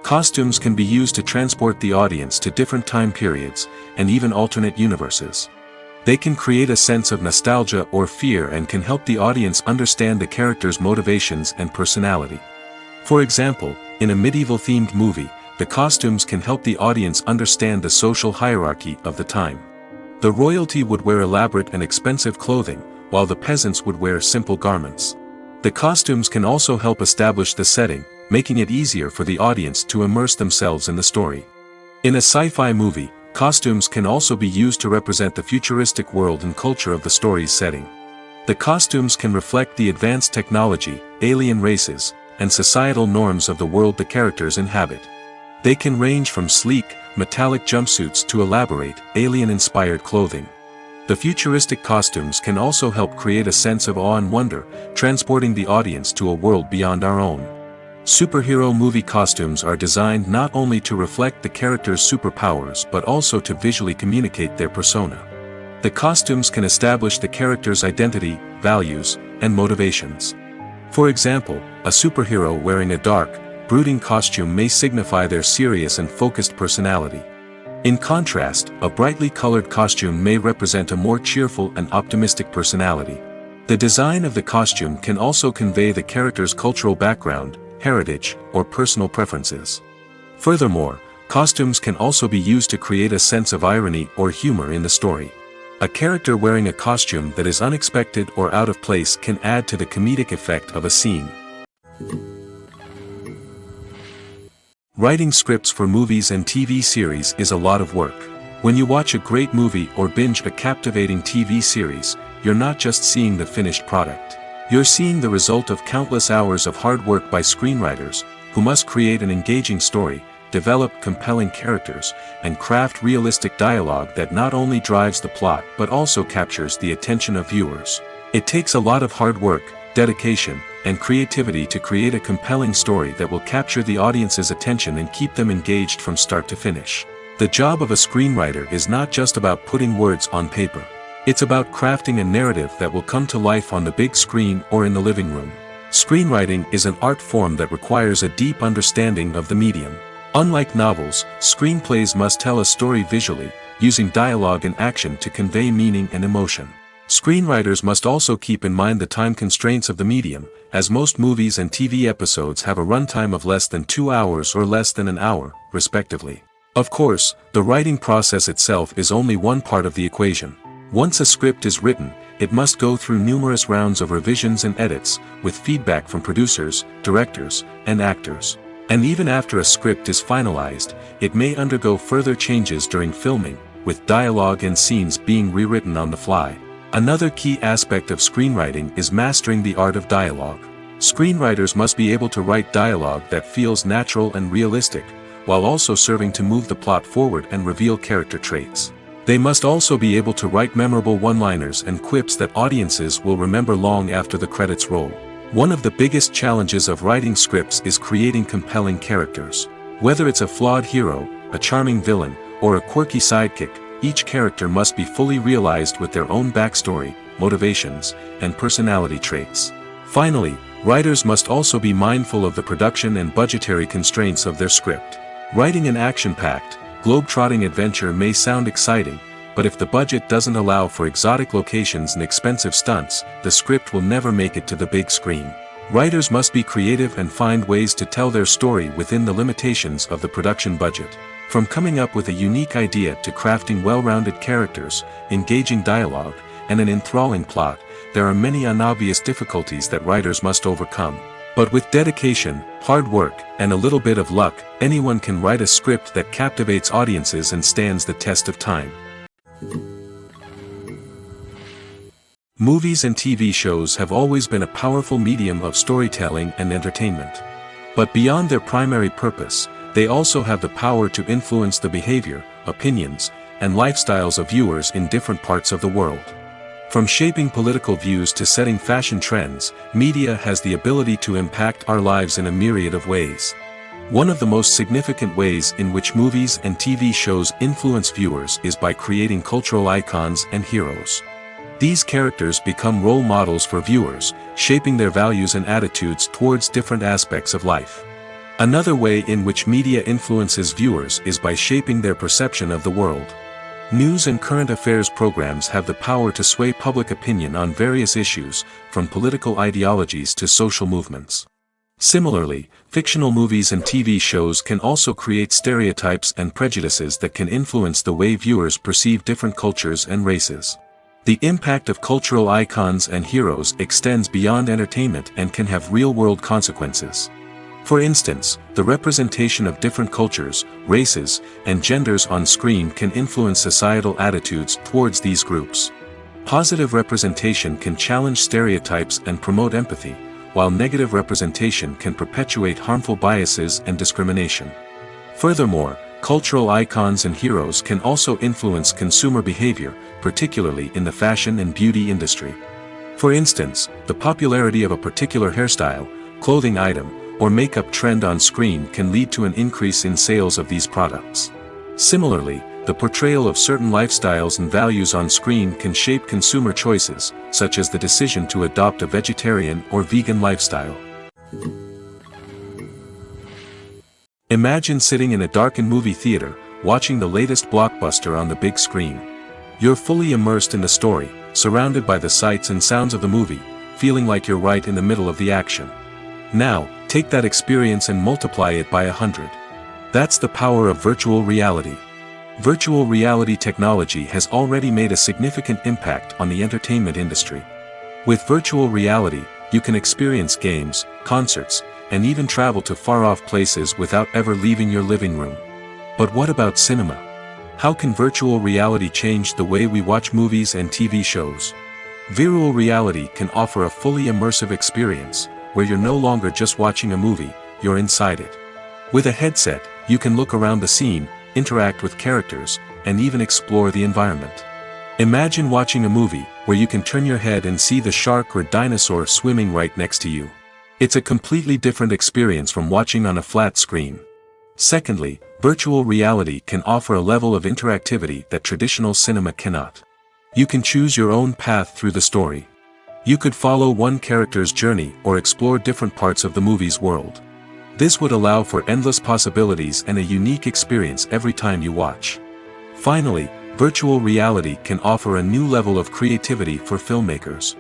Costumes can be used to transport the audience to different time periods, and even alternate universes. They can create a sense of nostalgia or fear and can help the audience understand the character's motivations and personality. For example, in a medieval-themed movie, the costumes can help the audience understand the social hierarchy of the time. The royalty would wear elaborate and expensive clothing, while the peasants would wear simple garments. The costumes can also help establish the setting, making it easier for the audience to immerse themselves in the story. In a sci-fi movie, costumes can also be used to represent the futuristic world and culture of the story's setting. The costumes can reflect the advanced technology, alien races, and societal norms of the world the characters inhabit. They can range from sleek, metallic jumpsuits to elaborate, alien-inspired clothing. The futuristic costumes can also help create a sense of awe and wonder, transporting the audience to a world beyond our own. Superhero movie costumes are designed not only to reflect the character's superpowers but also to visually communicate their persona. The costumes can establish the character's identity, values, and motivations. For example, a superhero wearing a dark, brooding costume may signify their serious and focused personality. In contrast, a brightly colored costume may represent a more cheerful and optimistic personality. The design of the costume can also convey the character's cultural background, heritage, or personal preferences. Furthermore, costumes can also be used to create a sense of irony or humor in the story. A character wearing a costume that is unexpected or out of place can add to the comedic effect of a scene. Writing scripts for movies and TV series is a lot of work. When you watch a great movie or binge a captivating TV series, you're not just seeing the finished product. You're seeing the result of countless hours of hard work by screenwriters, who must create an engaging story, develop compelling characters, and craft realistic dialogue that not only drives the plot but also captures the attention of viewers. It takes a lot of hard work, dedication, and creativity to create a compelling story that will capture the audience's attention and keep them engaged from start to finish. The job of a screenwriter is not just about putting words on paper. It's about crafting a narrative that will come to life on the big screen or in the living room. Screenwriting is an art form that requires a deep understanding of the medium. Unlike novels, screenplays must tell a story visually, using dialogue and action to convey meaning and emotion. Screenwriters must also keep in mind the time constraints of the medium, as most movies and TV episodes have a runtime of less than 2 hours or less than an hour, respectively. Of course, the writing process itself is only one part of the equation. Once a script is written, it must go through numerous rounds of revisions and edits, with feedback from producers, directors, and actors. And even after a script is finalized, it may undergo further changes during filming, with dialogue and scenes being rewritten on the fly. Another key aspect of screenwriting is mastering the art of dialogue. Screenwriters must be able to write dialogue that feels natural and realistic, while also serving to move the plot forward and reveal character traits. They must also be able to write memorable one-liners and quips that audiences will remember long after the credits roll. One of the biggest challenges of writing scripts is creating compelling characters. Whether it's a flawed hero, a charming villain, or a quirky sidekick, each character must be fully realized with their own backstory, motivations, and personality traits. Finally, writers must also be mindful of the production and budgetary constraints of their script. Writing an action-packed, globe-trotting adventure may sound exciting, but if the budget doesn't allow for exotic locations and expensive stunts, the script will never make it to the big screen. Writers must be creative and find ways to tell their story within the limitations of the production budget. From coming up with a unique idea to crafting well-rounded characters, engaging dialogue, and an enthralling plot, there are many unobvious difficulties that writers must overcome. But with dedication, hard work, and a little bit of luck, anyone can write a script that captivates audiences and stands the test of time. Movies and TV shows have always been a powerful medium of storytelling and entertainment. But beyond their primary purpose, they also have the power to influence the behavior, opinions, and lifestyles of viewers in different parts of the world. From shaping political views to setting fashion trends, media has the ability to impact our lives in a myriad of ways. One of the most significant ways in which movies and TV shows influence viewers is by creating cultural icons and heroes. These characters become role models for viewers, shaping their values and attitudes towards different aspects of life. Another way in which media influences viewers is by shaping their perception of the world. News and current affairs programs have the power to sway public opinion on various issues, from political ideologies to social movements. Similarly, fictional movies and TV shows can also create stereotypes and prejudices that can influence the way viewers perceive different cultures and races. The impact of cultural icons and heroes extends beyond entertainment and can have real-world consequences. For instance, the representation of different cultures, races, and genders on screen can influence societal attitudes towards these groups. Positive representation can challenge stereotypes and promote empathy, while negative representation can perpetuate harmful biases and discrimination. Furthermore, cultural icons and heroes can also influence consumer behavior, particularly in the fashion and beauty industry. For instance, the popularity of a particular hairstyle, clothing item, or makeup trend on screen can lead to an increase in sales of these products. Similarly, the portrayal of certain lifestyles and values on screen can shape consumer choices, such as the decision to adopt a vegetarian or vegan lifestyle. Imagine sitting in a darkened movie theater, watching the latest blockbuster on the big screen. You're fully immersed in the story, surrounded by the sights and sounds of the movie, feeling like you're right in the middle of the action. Now, take that experience and multiply it by 100. That's the power of virtual reality. Virtual reality technology has already made a significant impact on the entertainment industry. With virtual reality, you can experience games, concerts, and even travel to far-off places without ever leaving your living room. But what about cinema? How can virtual reality change the way we watch movies and TV shows? Virtual reality can offer a fully immersive experience, where you're no longer just watching a movie, you're inside it. With a headset, you can look around the scene, interact with characters, and even explore the environment. Imagine watching a movie where you can turn your head and see the shark or dinosaur swimming right next to you. It's a completely different experience from watching on a flat screen. Secondly, virtual reality can offer a level of interactivity that traditional cinema cannot. You can choose your own path through the story. You could follow one character's journey or explore different parts of the movie's world. This would allow for endless possibilities and a unique experience every time you watch. Finally, virtual reality can offer a new level of creativity for filmmakers.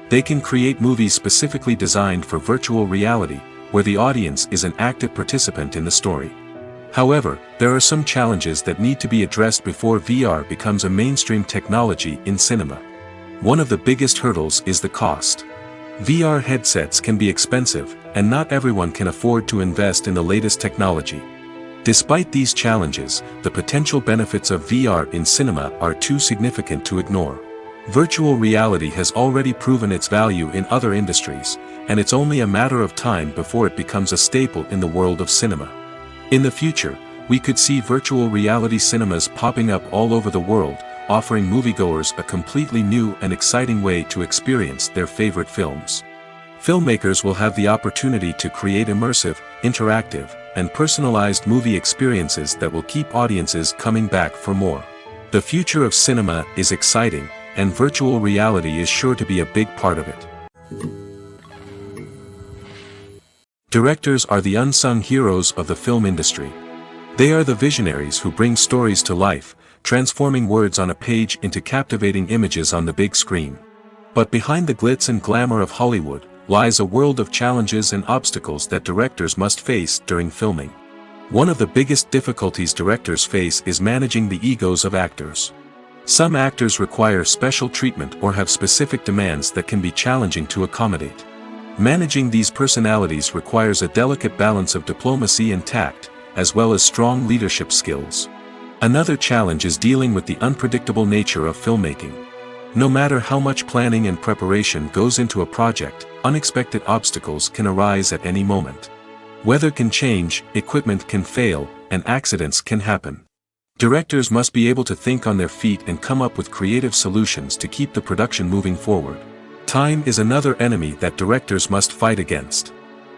They can create movies specifically designed for virtual reality, where the audience is an active participant in the story. However, there are some challenges that need to be addressed before VR becomes a mainstream technology in cinema. One of the biggest hurdles is the cost. VR headsets can be expensive, and not everyone can afford to invest in the latest technology. Despite these challenges, the potential benefits of VR in cinema are too significant to ignore. Virtual reality has already proven its value in other industries, and it's only a matter of time before it becomes a staple in the world of cinema. In the future, we could see virtual reality cinemas popping up all over the world, offering moviegoers a completely new and exciting way to experience their favorite films. Filmmakers will have the opportunity to create immersive, interactive, and personalized movie experiences that will keep audiences coming back for more. The future of cinema is exciting, and virtual reality is sure to be a big part of it. Directors are the unsung heroes of the film industry. They are the visionaries who bring stories to life, transforming words on a page into captivating images on the big screen. But behind the glitz and glamour of Hollywood lies a world of challenges and obstacles that directors must face during filming. One of the biggest difficulties directors face is managing the egos of actors. Some actors require special treatment or have specific demands that can be challenging to accommodate. Managing these personalities requires a delicate balance of diplomacy and tact, as well as strong leadership skills. Another challenge is dealing with the unpredictable nature of filmmaking. No matter how much planning and preparation goes into a project, unexpected obstacles can arise at any moment. Weather can change, equipment can fail, and accidents can happen. Directors must be able to think on their feet and come up with creative solutions to keep the production moving forward. Time is another enemy that directors must fight against.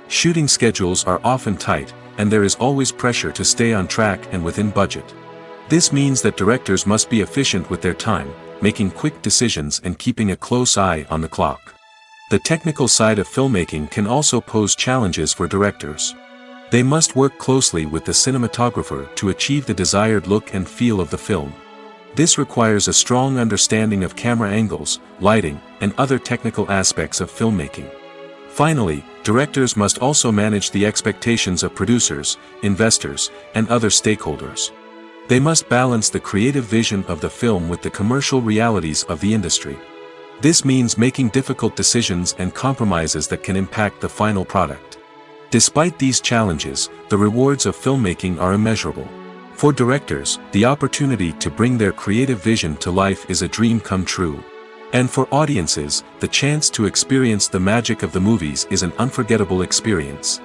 Shooting schedules are often tight, and there is always pressure to stay on track and within budget. This means that directors must be efficient with their time, making quick decisions and keeping a close eye on the clock. The technical side of filmmaking can also pose challenges for directors. They must work closely with the cinematographer to achieve the desired look and feel of the film. This requires a strong understanding of camera angles, lighting, and other technical aspects of filmmaking. Finally, directors must also manage the expectations of producers, investors, and other stakeholders. They must balance the creative vision of the film with the commercial realities of the industry. This means making difficult decisions and compromises that can impact the final product. Despite these challenges, the rewards of filmmaking are immeasurable. For directors, the opportunity to bring their creative vision to life is a dream come true. And for audiences, the chance to experience the magic of the movies is an unforgettable experience.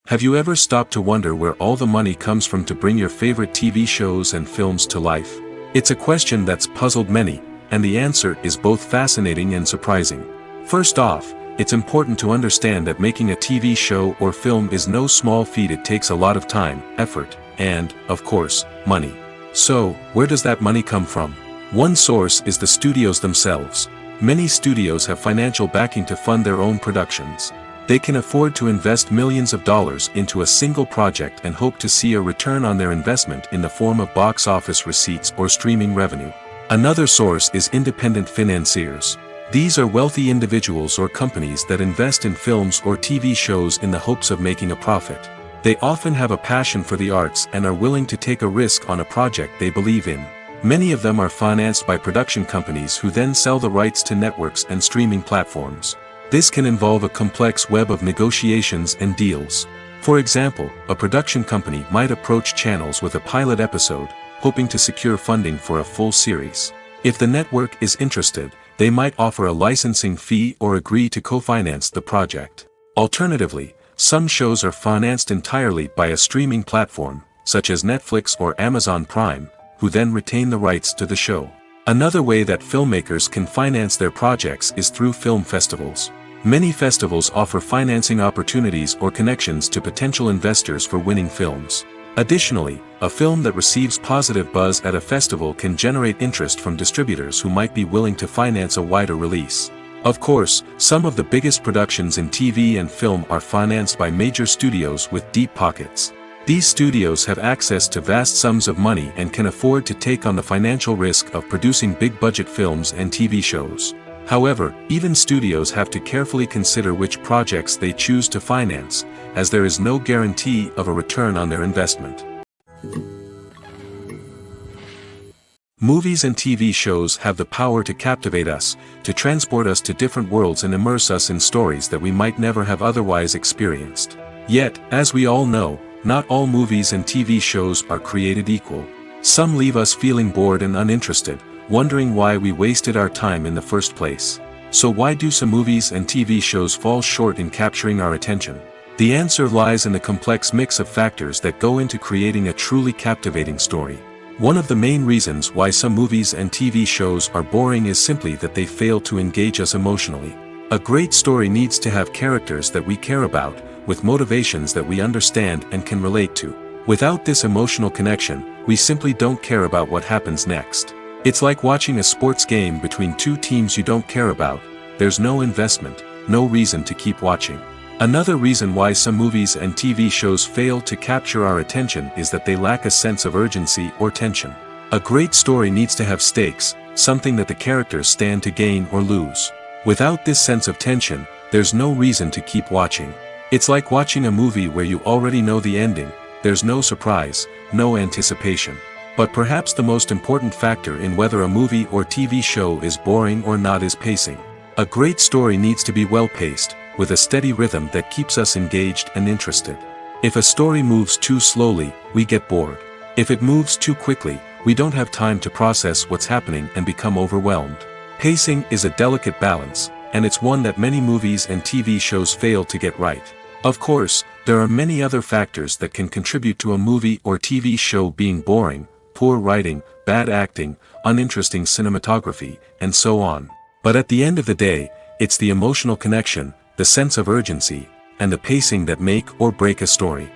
Have you ever stopped to wonder where all the money comes from to bring your favorite TV shows and films to life? It's a question that's puzzled many, and the answer is both fascinating and surprising. First off, it's important to understand that making a TV show or film is no small feat. It takes a lot of time, effort, and, of course, money. So, where does that money come from? One source is the studios themselves. Many studios have financial backing to fund their own productions. They can afford to invest millions of dollars into a single project and hope to see a return on their investment in the form of box office receipts or streaming revenue. Another source is independent financiers. These are wealthy individuals or companies that invest in films or TV shows in the hopes of making a profit. They often have a passion for the arts and are willing to take a risk on a project they believe in. Many of them are financed by production companies who then sell the rights to networks and streaming platforms. This can involve a complex web of negotiations and deals. For example, a production company might approach channels with a pilot episode, hoping to secure funding for a full series. If the network is interested, they might offer a licensing fee or agree to co-finance the project. Alternatively, some shows are financed entirely by a streaming platform, such as Netflix or Amazon Prime, who then retain the rights to the show. Another way that filmmakers can finance their projects is through film festivals. Many festivals offer financing opportunities or connections to potential investors for winning films. Additionally, a film that receives positive buzz at a festival can generate interest from distributors who might be willing to finance a wider release. Of course, some of the biggest productions in TV and film are financed by major studios with deep pockets. These studios have access to vast sums of money and can afford to take on the financial risk of producing big-budget films and TV shows. However, even studios have to carefully consider which projects they choose to finance, as there is no guarantee of a return on their investment. Movies and TV shows have the power to captivate us, to transport us to different worlds and immerse us in stories that we might never have otherwise experienced. Yet, as we all know, not all movies and TV shows are created equal. Some leave us feeling bored and uninterested, wondering why we wasted our time in the first place. So why do some movies and TV shows fall short in capturing our attention? The answer lies in the complex mix of factors that go into creating a truly captivating story. One of the main reasons why some movies and TV shows are boring is simply that they fail to engage us emotionally. A great story needs to have characters that we care about, with motivations that we understand and can relate to. Without this emotional connection, we simply don't care about what happens next. It's like watching a sports game between two teams you don't care about. There's no investment, no reason to keep watching. Another reason why some movies and TV shows fail to capture our attention is that they lack a sense of urgency or tension. A great story needs to have stakes, something that the characters stand to gain or lose. Without this sense of tension, there's no reason to keep watching. It's like watching a movie where you already know the ending. There's no surprise, no anticipation. But perhaps the most important factor in whether a movie or TV show is boring or not is pacing. A great story needs to be well-paced, with a steady rhythm that keeps us engaged and interested. If a story moves too slowly, we get bored. If it moves too quickly, we don't have time to process what's happening and become overwhelmed. Pacing is a delicate balance, and it's one that many movies and TV shows fail to get right. Of course, there are many other factors that can contribute to a movie or TV show being boring: poor writing, bad acting, uninteresting cinematography, and so on. But at the end of the day, it's the emotional connection, the sense of urgency, and the pacing that make or break a story.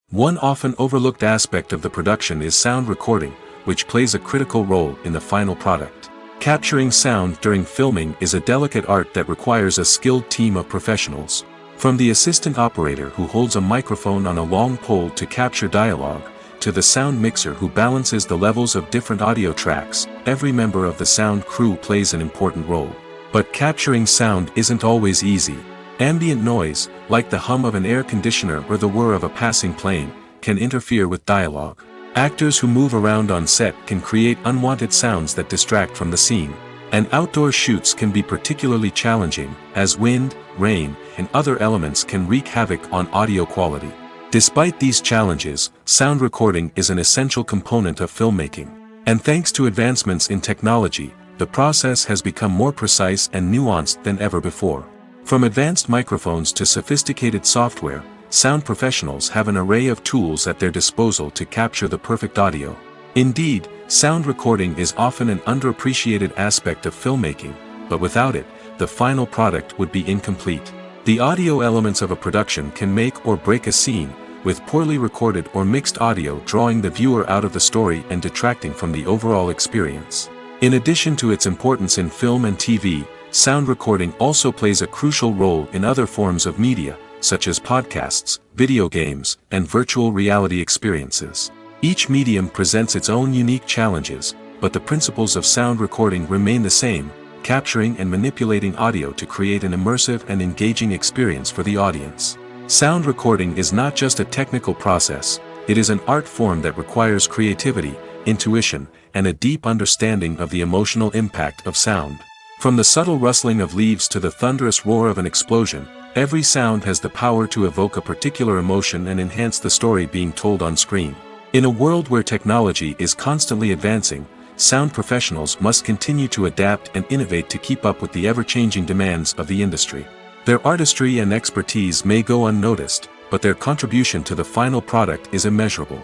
One often overlooked aspect of the production is sound recording, which plays a critical role in the final product. Capturing sound during filming is a delicate art that requires a skilled team of professionals. From the assistant operator who holds a microphone on a long pole to capture dialogue, to the sound mixer who balances the levels of different audio tracks, every member of the sound crew plays an important role. But capturing sound isn't always easy. Ambient noise, like the hum of an air conditioner or the whir of a passing plane, can interfere with dialogue. Actors who move around on set can create unwanted sounds that distract from the scene. And outdoor shoots can be particularly challenging, as wind, rain, and other elements can wreak havoc on audio quality. Despite these challenges, sound recording is an essential component of filmmaking. And thanks to advancements in technology, the process has become more precise and nuanced than ever before. From advanced microphones to sophisticated software, sound professionals have an array of tools at their disposal to capture the perfect audio. Indeed, sound recording is often an underappreciated aspect of filmmaking, but without it, the final product would be incomplete. The audio elements of a production can make or break a scene, with poorly recorded or mixed audio drawing the viewer out of the story and detracting from the overall experience. In addition to its importance in film and TV, sound recording also plays a crucial role in other forms of media, such as podcasts, video games, and virtual reality experiences. Each medium presents its own unique challenges, but the principles of sound recording remain the same: capturing and manipulating audio to create an immersive and engaging experience for the audience. Sound recording is not just a technical process, it is an art form that requires creativity, intuition, and a deep understanding of the emotional impact of sound. From the subtle rustling of leaves to the thunderous roar of an explosion, every sound has the power to evoke a particular emotion and enhance the story being told on screen. In a world where technology is constantly advancing, sound professionals must continue to adapt and innovate to keep up with the ever-changing demands of the industry. Their artistry and expertise may go unnoticed, but their contribution to the final product is immeasurable.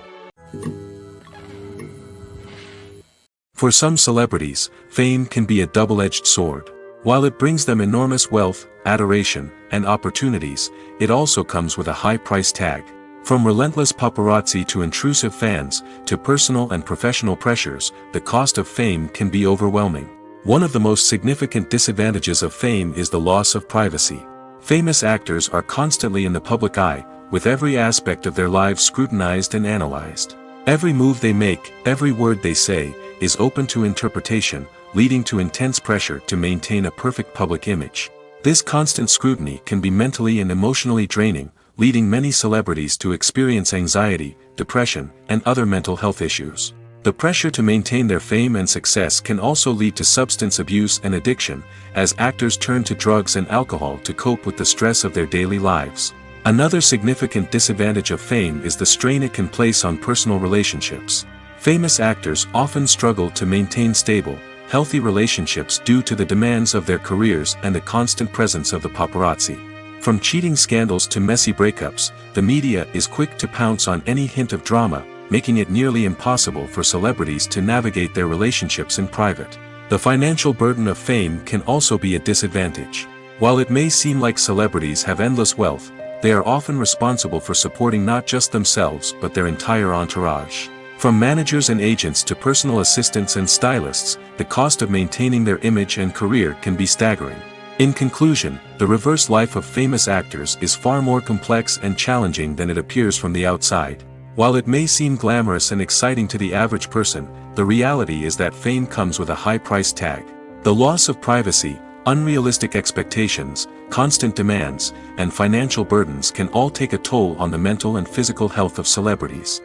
For some celebrities, fame can be a double-edged sword. While it brings them enormous wealth, adoration, and opportunities, it also comes with a high price tag. From relentless paparazzi to intrusive fans, to personal and professional pressures, the cost of fame can be overwhelming. One of the most significant disadvantages of fame is the loss of privacy. Famous actors are constantly in the public eye, with every aspect of their lives scrutinized and analyzed. Every move they make, every word they say, is open to interpretation, leading to intense pressure to maintain a perfect public image. This constant scrutiny can be mentally and emotionally draining, leading many celebrities to experience anxiety, depression, and other mental health issues. The pressure to maintain their fame and success can also lead to substance abuse and addiction, as actors turn to drugs and alcohol to cope with the stress of their daily lives. Another significant disadvantage of fame is the strain it can place on personal relationships. Famous actors often struggle to maintain stable, healthy relationships due to the demands of their careers and the constant presence of the paparazzi. From cheating scandals to messy breakups, the media is quick to pounce on any hint of drama, making it nearly impossible for celebrities to navigate their relationships in private. The financial burden of fame can also be a disadvantage. While it may seem like celebrities have endless wealth, they are often responsible for supporting not just themselves but their entire entourage. From managers and agents to personal assistants and stylists, the cost of maintaining their image and career can be staggering. In conclusion, the reverse life of famous actors is far more complex and challenging than it appears from the outside. While it may seem glamorous and exciting to the average person, the reality is that fame comes with a high price tag. The loss of privacy, unrealistic expectations, constant demands, and financial burdens can all take a toll on the mental and physical health of celebrities.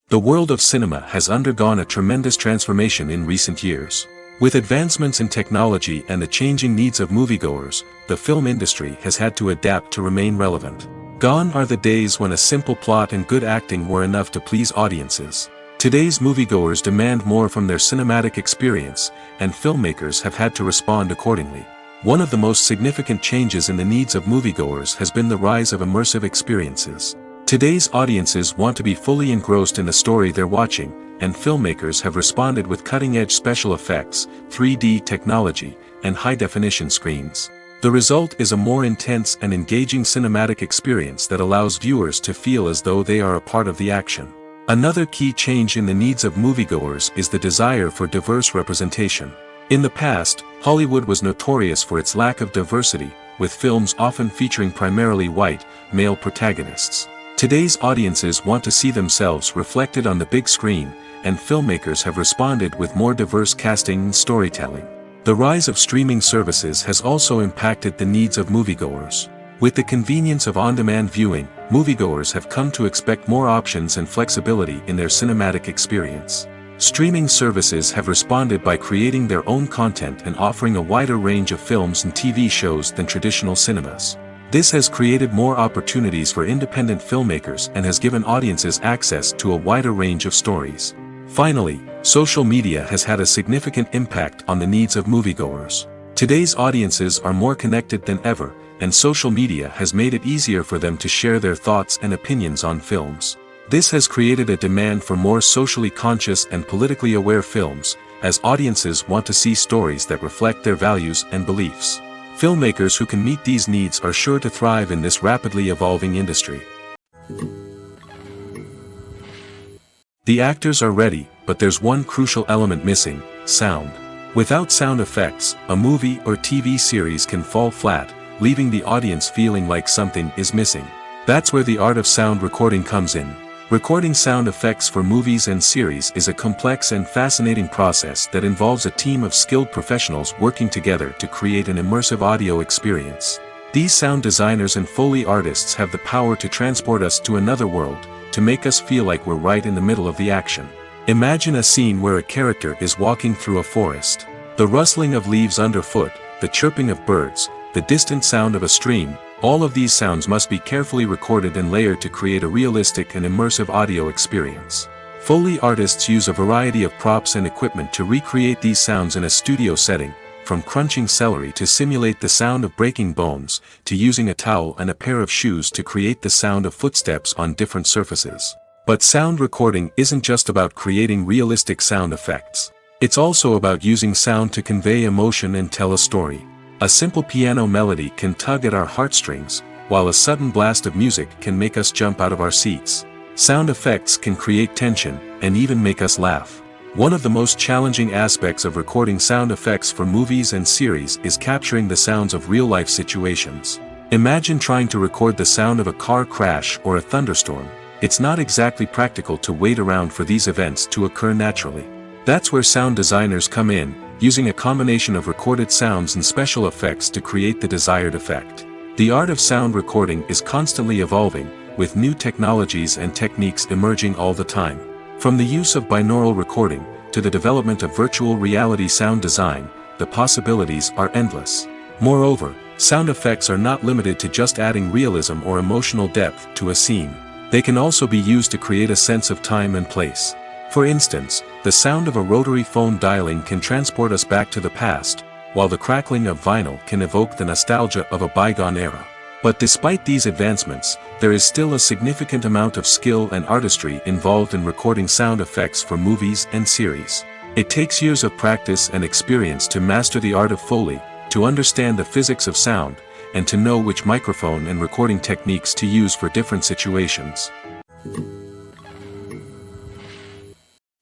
The world of cinema has undergone a tremendous transformation in recent years. With advancements in technology and the changing needs of moviegoers, the film industry has had to adapt to remain relevant. Gone are the days when a simple plot and good acting were enough to please audiences. Today's moviegoers demand more from their cinematic experience, and filmmakers have had to respond accordingly. One of the most significant changes in the needs of moviegoers has been the rise of immersive experiences. Today's audiences want to be fully engrossed in the story they're watching, and filmmakers have responded with cutting-edge special effects, 3D technology, and high-definition screens. The result is a more intense and engaging cinematic experience that allows viewers to feel as though they are a part of the action. Another key change in the needs of moviegoers is the desire for diverse representation. In the past, Hollywood was notorious for its lack of diversity, with films often featuring primarily white, male protagonists. Today's audiences want to see themselves reflected on the big screen, and filmmakers have responded with more diverse casting and storytelling. The rise of streaming services has also impacted the needs of moviegoers. With the convenience of on-demand viewing, moviegoers have come to expect more options and flexibility in their cinematic experience. Streaming services have responded by creating their own content and offering a wider range of films and TV shows than traditional cinemas. This has created more opportunities for independent filmmakers and has given audiences access to a wider range of stories. Finally, social media has had a significant impact on the needs of moviegoers. Today's audiences are more connected than ever, and social media has made it easier for them to share their thoughts and opinions on films. This has created a demand for more socially conscious and politically aware films, as audiences want to see stories that reflect their values and beliefs. Filmmakers who can meet these needs are sure to thrive in this rapidly evolving industry. The actors are ready, but there's one crucial element missing: sound. Without sound effects, a movie or TV series can fall flat, leaving the audience feeling like something is missing. That's where the art of sound recording comes in. Recording sound effects for movies and series is a complex and fascinating process that involves a team of skilled professionals working together to create an immersive audio experience. These sound designers and Foley artists have the power to transport us to another world, to make us feel like we're right in the middle of the action. Imagine a scene where a character is walking through a forest. The rustling of leaves underfoot, the chirping of birds, the distant sound of a stream, all of these sounds must be carefully recorded and layered to create a realistic and immersive audio experience. Foley artists use a variety of props and equipment to recreate these sounds in a studio setting, from crunching celery to simulate the sound of breaking bones, to using a towel and a pair of shoes to create the sound of footsteps on different surfaces. But sound recording isn't just about creating realistic sound effects. It's also about using sound to convey emotion and tell a story. A simple piano melody can tug at our heartstrings, while a sudden blast of music can make us jump out of our seats. Sound effects can create tension, and even make us laugh. One of the most challenging aspects of recording sound effects for movies and series is capturing the sounds of real-life situations. Imagine trying to record the sound of a car crash or a thunderstorm. It's not exactly practical to wait around for these events to occur naturally. That's where sound designers come in, using a combination of recorded sounds and special effects to create the desired effect. The art of sound recording is constantly evolving, with new technologies and techniques emerging all the time. From the use of binaural recording, to the development of virtual reality sound design, the possibilities are endless. Moreover, Sound effects are not limited to just adding realism or emotional depth to a scene. They can also be used to create a sense of time and place. For instance, the sound of a rotary phone dialing can transport us back to the past, while the crackling of vinyl can evoke the nostalgia of a bygone era. But despite these advancements, there is still a significant amount of skill and artistry involved in recording sound effects for movies and series. It takes years of practice and experience to master the art of Foley, to understand the physics of sound, and to know which microphone and recording techniques to use for different situations.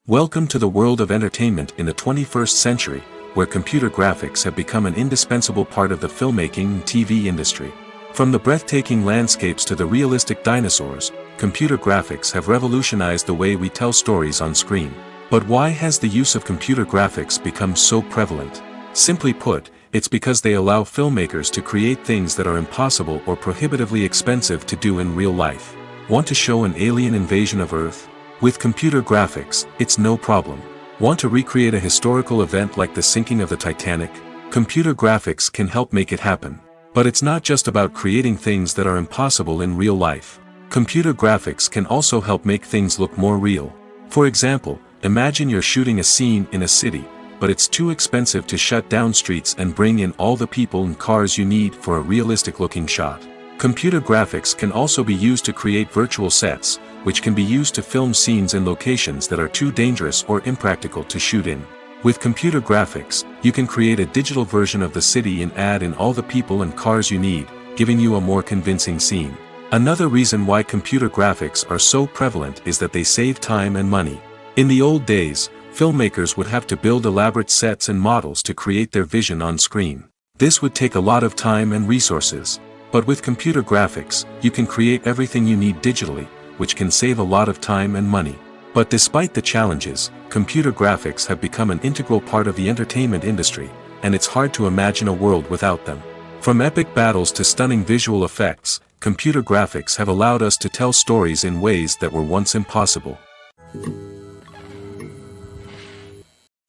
Welcome to the world of entertainment in the 21st century, where computer graphics have become an indispensable part of the filmmaking and TV industry. From the breathtaking landscapes to the realistic dinosaurs, computer graphics have revolutionized the way we tell stories on screen. But why has the use of computer graphics become so prevalent? Simply put, it's because they allow filmmakers to create things that are impossible or prohibitively expensive to do in real life. Want to show an alien invasion of Earth? With computer graphics, it's no problem. Want to recreate a historical event like the sinking of the Titanic? Computer graphics can help make it happen. But it's not just about creating things that are impossible in real life. Computer graphics can also help make things look more real. For example, imagine you're shooting a scene in a city, but it's too expensive to shut down streets and bring in all the people and cars you need for a realistic-looking shot. Computer graphics can also be used to create virtual sets, which can be used to film scenes in locations that are too dangerous or impractical to shoot in. With computer graphics, you can create a digital version of the city and add in all the people and cars you need, giving you a more convincing scene. Another reason why computer graphics are so prevalent is that they save time and money. In the old days, filmmakers would have to build elaborate sets and models to create their vision on screen. This would take a lot of time and resources. But with computer graphics, you can create everything you need digitally, which can save a lot of time and money. But despite the challenges, computer graphics have become an integral part of the entertainment industry, and it's hard to imagine a world without them. From epic battles to stunning visual effects, computer graphics have allowed us to tell stories in ways that were once impossible.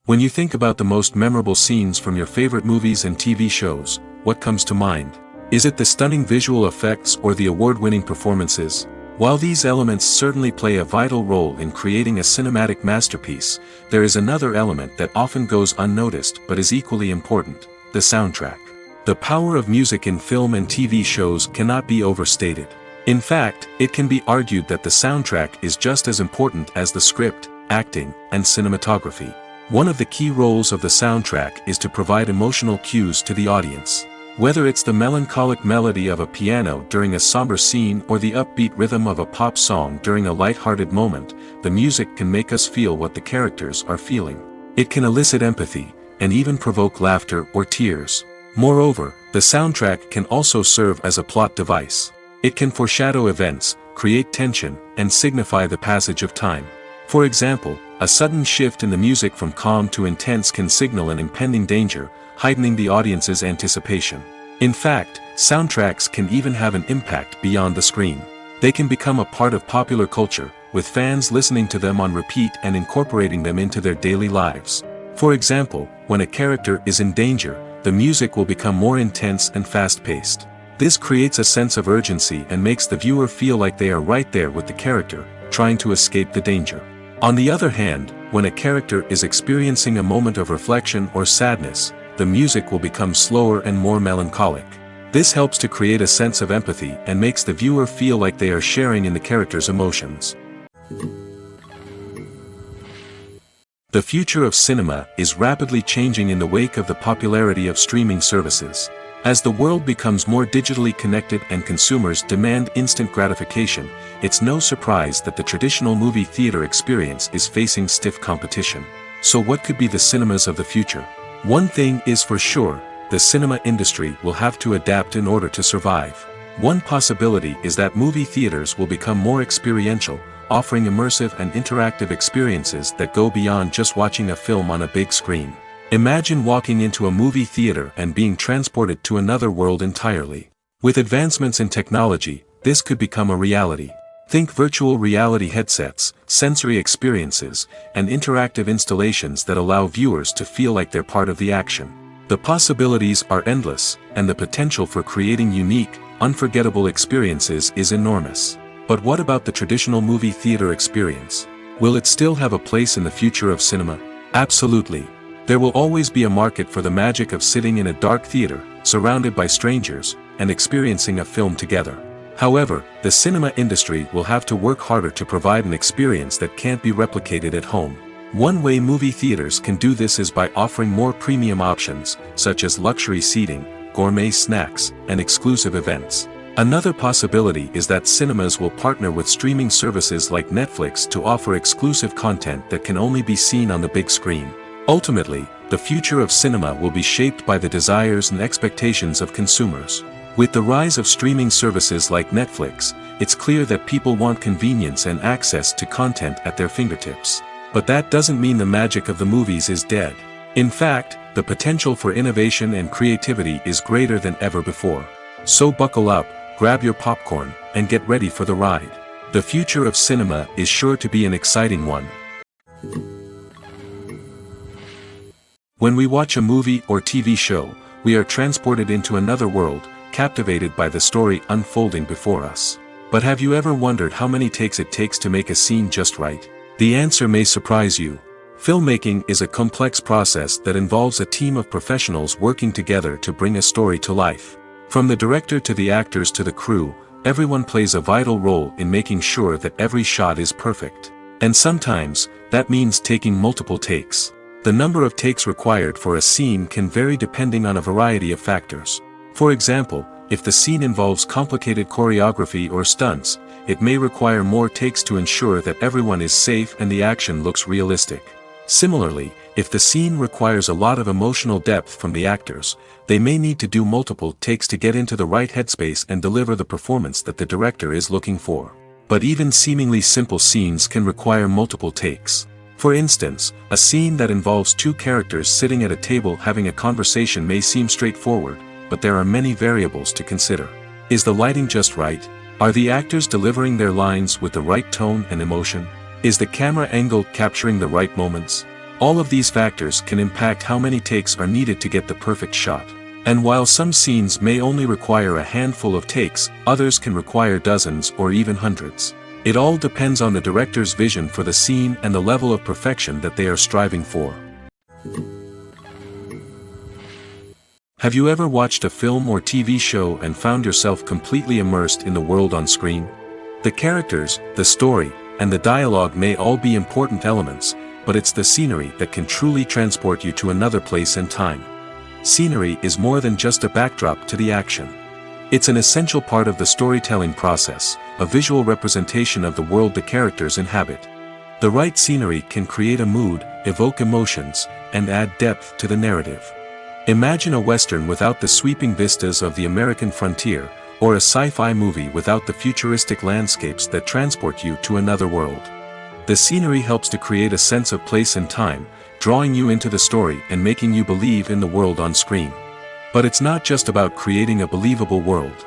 When you think about the most memorable scenes from your favorite movies and TV shows, what comes to mind? Is it the stunning visual effects or the award-winning performances? While these elements certainly play a vital role in creating a cinematic masterpiece, there is another element that often goes unnoticed but is equally important: the soundtrack. The power of music in film and TV shows cannot be overstated. In fact, it can be argued that the soundtrack is just as important as the script, acting, and cinematography. One of the key roles of the soundtrack is to provide emotional cues to the audience. Whether it's the melancholic melody of a piano during a somber scene or the upbeat rhythm of a pop song during a light-hearted moment, the music can make us feel what the characters are feeling. It can elicit empathy, and even provoke laughter or tears. Moreover, the soundtrack can also serve as a plot device. It can foreshadow events, create tension, and signify the passage of time. For example, a sudden shift in the music from calm to intense can signal an impending danger, heightening the audience's anticipation. In fact, soundtracks can even have an impact beyond the screen. They can become a part of popular culture, with fans listening to them on repeat and incorporating them into their daily lives. For example, when a character is in danger, the music will become more intense and fast-paced. This creates a sense of urgency and makes the viewer feel like they are right there with the character, trying to escape the danger. On the other hand, when a character is experiencing a moment of reflection or sadness, the music will become slower and more melancholic. This helps to create a sense of empathy and makes the viewer feel like they are sharing in the character's emotions. The future of cinema is rapidly changing in the wake of the popularity of streaming services. As the world becomes more digitally connected and consumers demand instant gratification, it's no surprise that the traditional movie theater experience is facing stiff competition. So what could be the cinemas of the future? One thing is for sure, the cinema industry will have to adapt in order to survive. One possibility is that movie theaters will become more experiential, offering immersive and interactive experiences that go beyond just watching a film on a big screen. Imagine walking into a movie theater and being transported to another world entirely. With advancements in technology, this could become a reality. Think virtual reality headsets, sensory experiences, and interactive installations that allow viewers to feel like they're part of the action. The possibilities are endless, and the potential for creating unique, unforgettable experiences is enormous. But what about the traditional movie theater experience? Will it still have a place in the future of cinema? Absolutely. There will always be a market for the magic of sitting in a dark theater, surrounded by strangers, and experiencing a film together. However, the cinema industry will have to work harder to provide an experience that can't be replicated at home. One way movie theaters can do this is by offering more premium options, such as luxury seating, gourmet snacks, and exclusive events. Another possibility is that cinemas will partner with streaming services like Netflix to offer exclusive content that can only be seen on the big screen. Ultimately, the future of cinema will be shaped by the desires and expectations of consumers. With the rise of streaming services like Netflix, it's clear that people want convenience and access to content at their fingertips. But that doesn't mean the magic of the movies is dead. In fact, the potential for innovation and creativity is greater than ever before. So buckle up, grab your popcorn, and get ready for the ride. The future of cinema is sure to be an exciting one. When we watch a movie or TV show, we are transported into another world, captivated by the story unfolding before us. But have you ever wondered how many takes it takes to make a scene just right? The answer may surprise you. Filmmaking is a complex process that involves a team of professionals working together to bring a story to life. From the director to the actors to the crew, everyone plays a vital role in making sure that every shot is perfect. And sometimes, that means taking multiple takes. The number of takes required for a scene can vary depending on a variety of factors. For example, if the scene involves complicated choreography or stunts, it may require more takes to ensure that everyone is safe and the action looks realistic. Similarly, if the scene requires a lot of emotional depth from the actors, they may need to do multiple takes to get into the right headspace and deliver the performance that the director is looking for. But even seemingly simple scenes can require multiple takes. For instance, a scene that involves two characters sitting at a table having a conversation may seem straightforward, but there are many variables to consider. Is the lighting just right? Are the actors delivering their lines with the right tone and emotion? Is the camera angle capturing the right moments? All of these factors can impact how many takes are needed to get the perfect shot. And while some scenes may only require a handful of takes, others can require dozens or even hundreds. It all depends on the director's vision for the scene and the level of perfection that they are striving for. Have you ever watched a film or TV show and found yourself completely immersed in the world on screen? The characters, the story, and the dialogue may all be important elements, but it's the scenery that can truly transport you to another place and time. Scenery is more than just a backdrop to the action. It's an essential part of the storytelling process, a visual representation of the world the characters inhabit. The right scenery can create a mood, evoke emotions, and add depth to the narrative. Imagine a Western without the sweeping vistas of the American frontier, or a sci-fi movie without the futuristic landscapes that transport you to another world. The scenery helps to create a sense of place and time, drawing you into the story and making you believe in the world on screen. But it's not just about creating a believable world.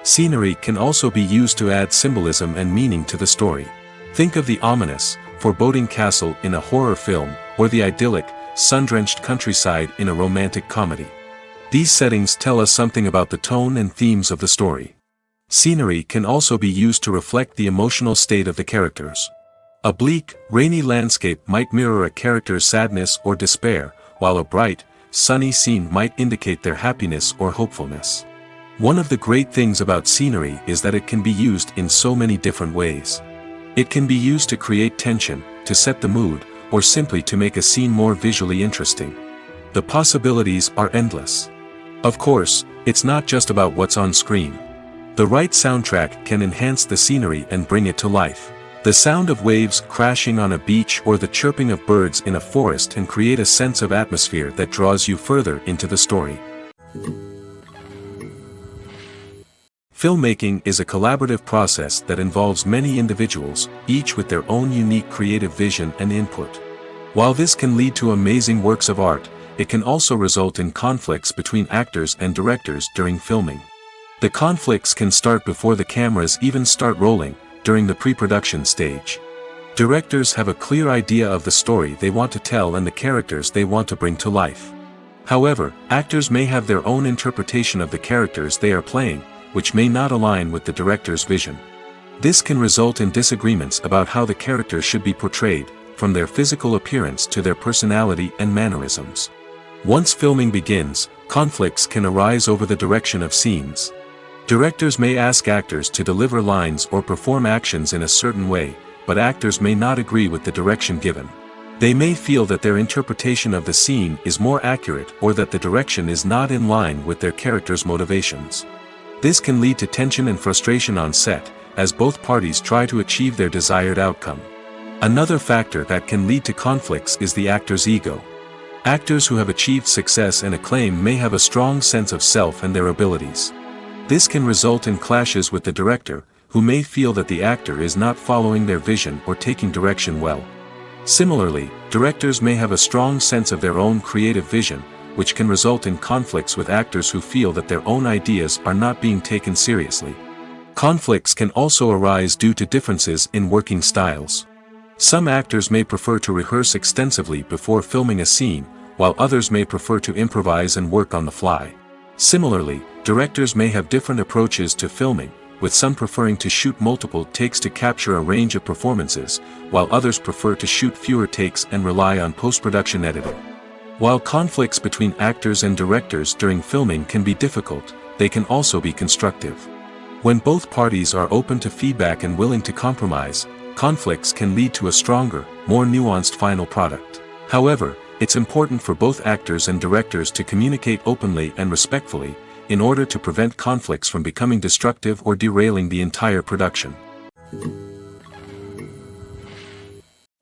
Scenery can also be used to add symbolism and meaning to the story. Think of the ominous, foreboding castle in a horror film, or the idyllic, sun-drenched countryside in a romantic comedy. These settings tell us something about the tone and themes of the story. Scenery can also be used to reflect the emotional state of the characters. A bleak, rainy landscape might mirror a character's sadness or despair, while a bright, sunny scene might indicate their happiness or hopefulness. One of the great things about scenery is that it can be used in so many different ways. It can be used to create tension, to set the mood, or simply to make a scene more visually interesting. The possibilities are endless. Of course, it's not just about what's on screen. The right soundtrack can enhance the scenery and bring it to life. The sound of waves crashing on a beach or the chirping of birds in a forest can create a sense of atmosphere that draws you further into the story. Filmmaking is a collaborative process that involves many individuals, each with their own unique creative vision and input. While this can lead to amazing works of art, it can also result in conflicts between actors and directors during filming. The conflicts can start before the cameras even start rolling, during the pre-production stage. Directors have a clear idea of the story they want to tell and the characters they want to bring to life. However, actors may have their own interpretation of the characters they are playing, which may not align with the director's vision. This can result in disagreements about how the character should be portrayed, from their physical appearance to their personality and mannerisms. Once filming begins, conflicts can arise over the direction of scenes. Directors may ask actors to deliver lines or perform actions in a certain way, but actors may not agree with the direction given. They may feel that their interpretation of the scene is more accurate or that the direction is not in line with their character's motivations. This can lead to tension and frustration on set, as both parties try to achieve their desired outcome. Another factor that can lead to conflicts is the actor's ego. Actors who have achieved success and acclaim may have a strong sense of self and their abilities. This can result in clashes with the director, who may feel that the actor is not following their vision or taking direction well. Similarly, directors may have a strong sense of their own creative vision, which can result in conflicts with actors who feel that their own ideas are not being taken seriously. Conflicts can also arise due to differences in working styles. Some actors may prefer to rehearse extensively before filming a scene, while others may prefer to improvise and work on the fly. Similarly, directors may have different approaches to filming, with some preferring to shoot multiple takes to capture a range of performances, while others prefer to shoot fewer takes and rely on post-production editing. While conflicts between actors and directors during filming can be difficult, they can also be constructive. When both parties are open to feedback and willing to compromise, conflicts can lead to a stronger, more nuanced final product. However, it's important for both actors and directors to communicate openly and respectfully, in order to prevent conflicts from becoming destructive or derailing the entire production.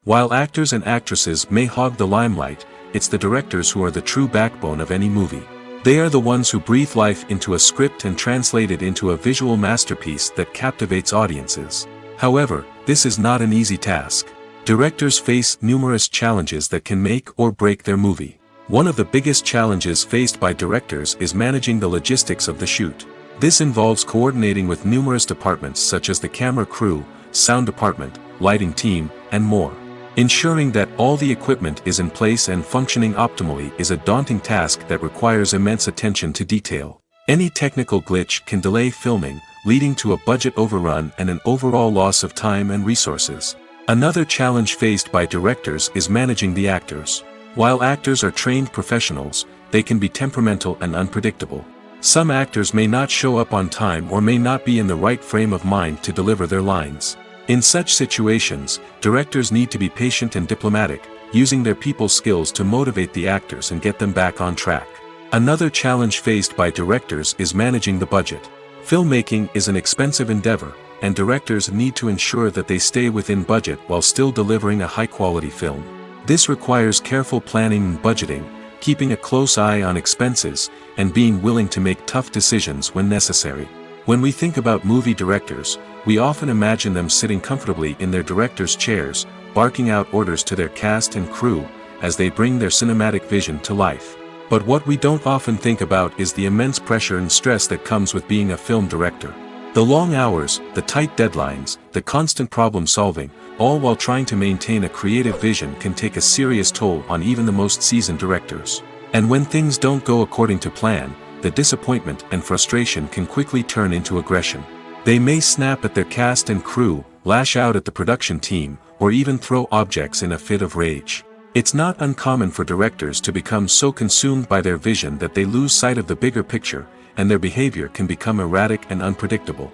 While actors and actresses may hog the limelight, it's the directors who are the true backbone of any movie. They are the ones who breathe life into a script and translate it into a visual masterpiece that captivates audiences. However, this is not an easy task. Directors face numerous challenges that can make or break their movie. One of the biggest challenges faced by directors is managing the logistics of the shoot. This involves coordinating with numerous departments such as the camera crew, sound department, lighting team, and more. Ensuring that all the equipment is in place and functioning optimally is a daunting task that requires immense attention to detail. Any technical glitch can delay filming, leading to a budget overrun and an overall loss of time and resources. Another challenge faced by directors is managing the actors. While actors are trained professionals, they can be temperamental and unpredictable. Some actors may not show up on time or may not be in the right frame of mind to deliver their lines. In such situations, directors need to be patient and diplomatic, using their people skills to motivate the actors and get them back on track. Another challenge faced by directors is managing the budget. Filmmaking is an expensive endeavor, and directors need to ensure that they stay within budget while still delivering a high-quality film. This requires careful planning and budgeting, keeping a close eye on expenses, and being willing to make tough decisions when necessary. When we think about movie directors, we often imagine them sitting comfortably in their director's chairs, barking out orders to their cast and crew, as they bring their cinematic vision to life. But what we don't often think about is the immense pressure and stress that comes with being a film director. The long hours, the tight deadlines, the constant problem solving, all while trying to maintain a creative vision can take a serious toll on even the most seasoned directors. And when things don't go according to plan, the disappointment and frustration can quickly turn into aggression. They may snap at their cast and crew, lash out at the production team, or even throw objects in a fit of rage. It's not uncommon for directors to become so consumed by their vision that they lose sight of the bigger picture, and their behavior can become erratic and unpredictable.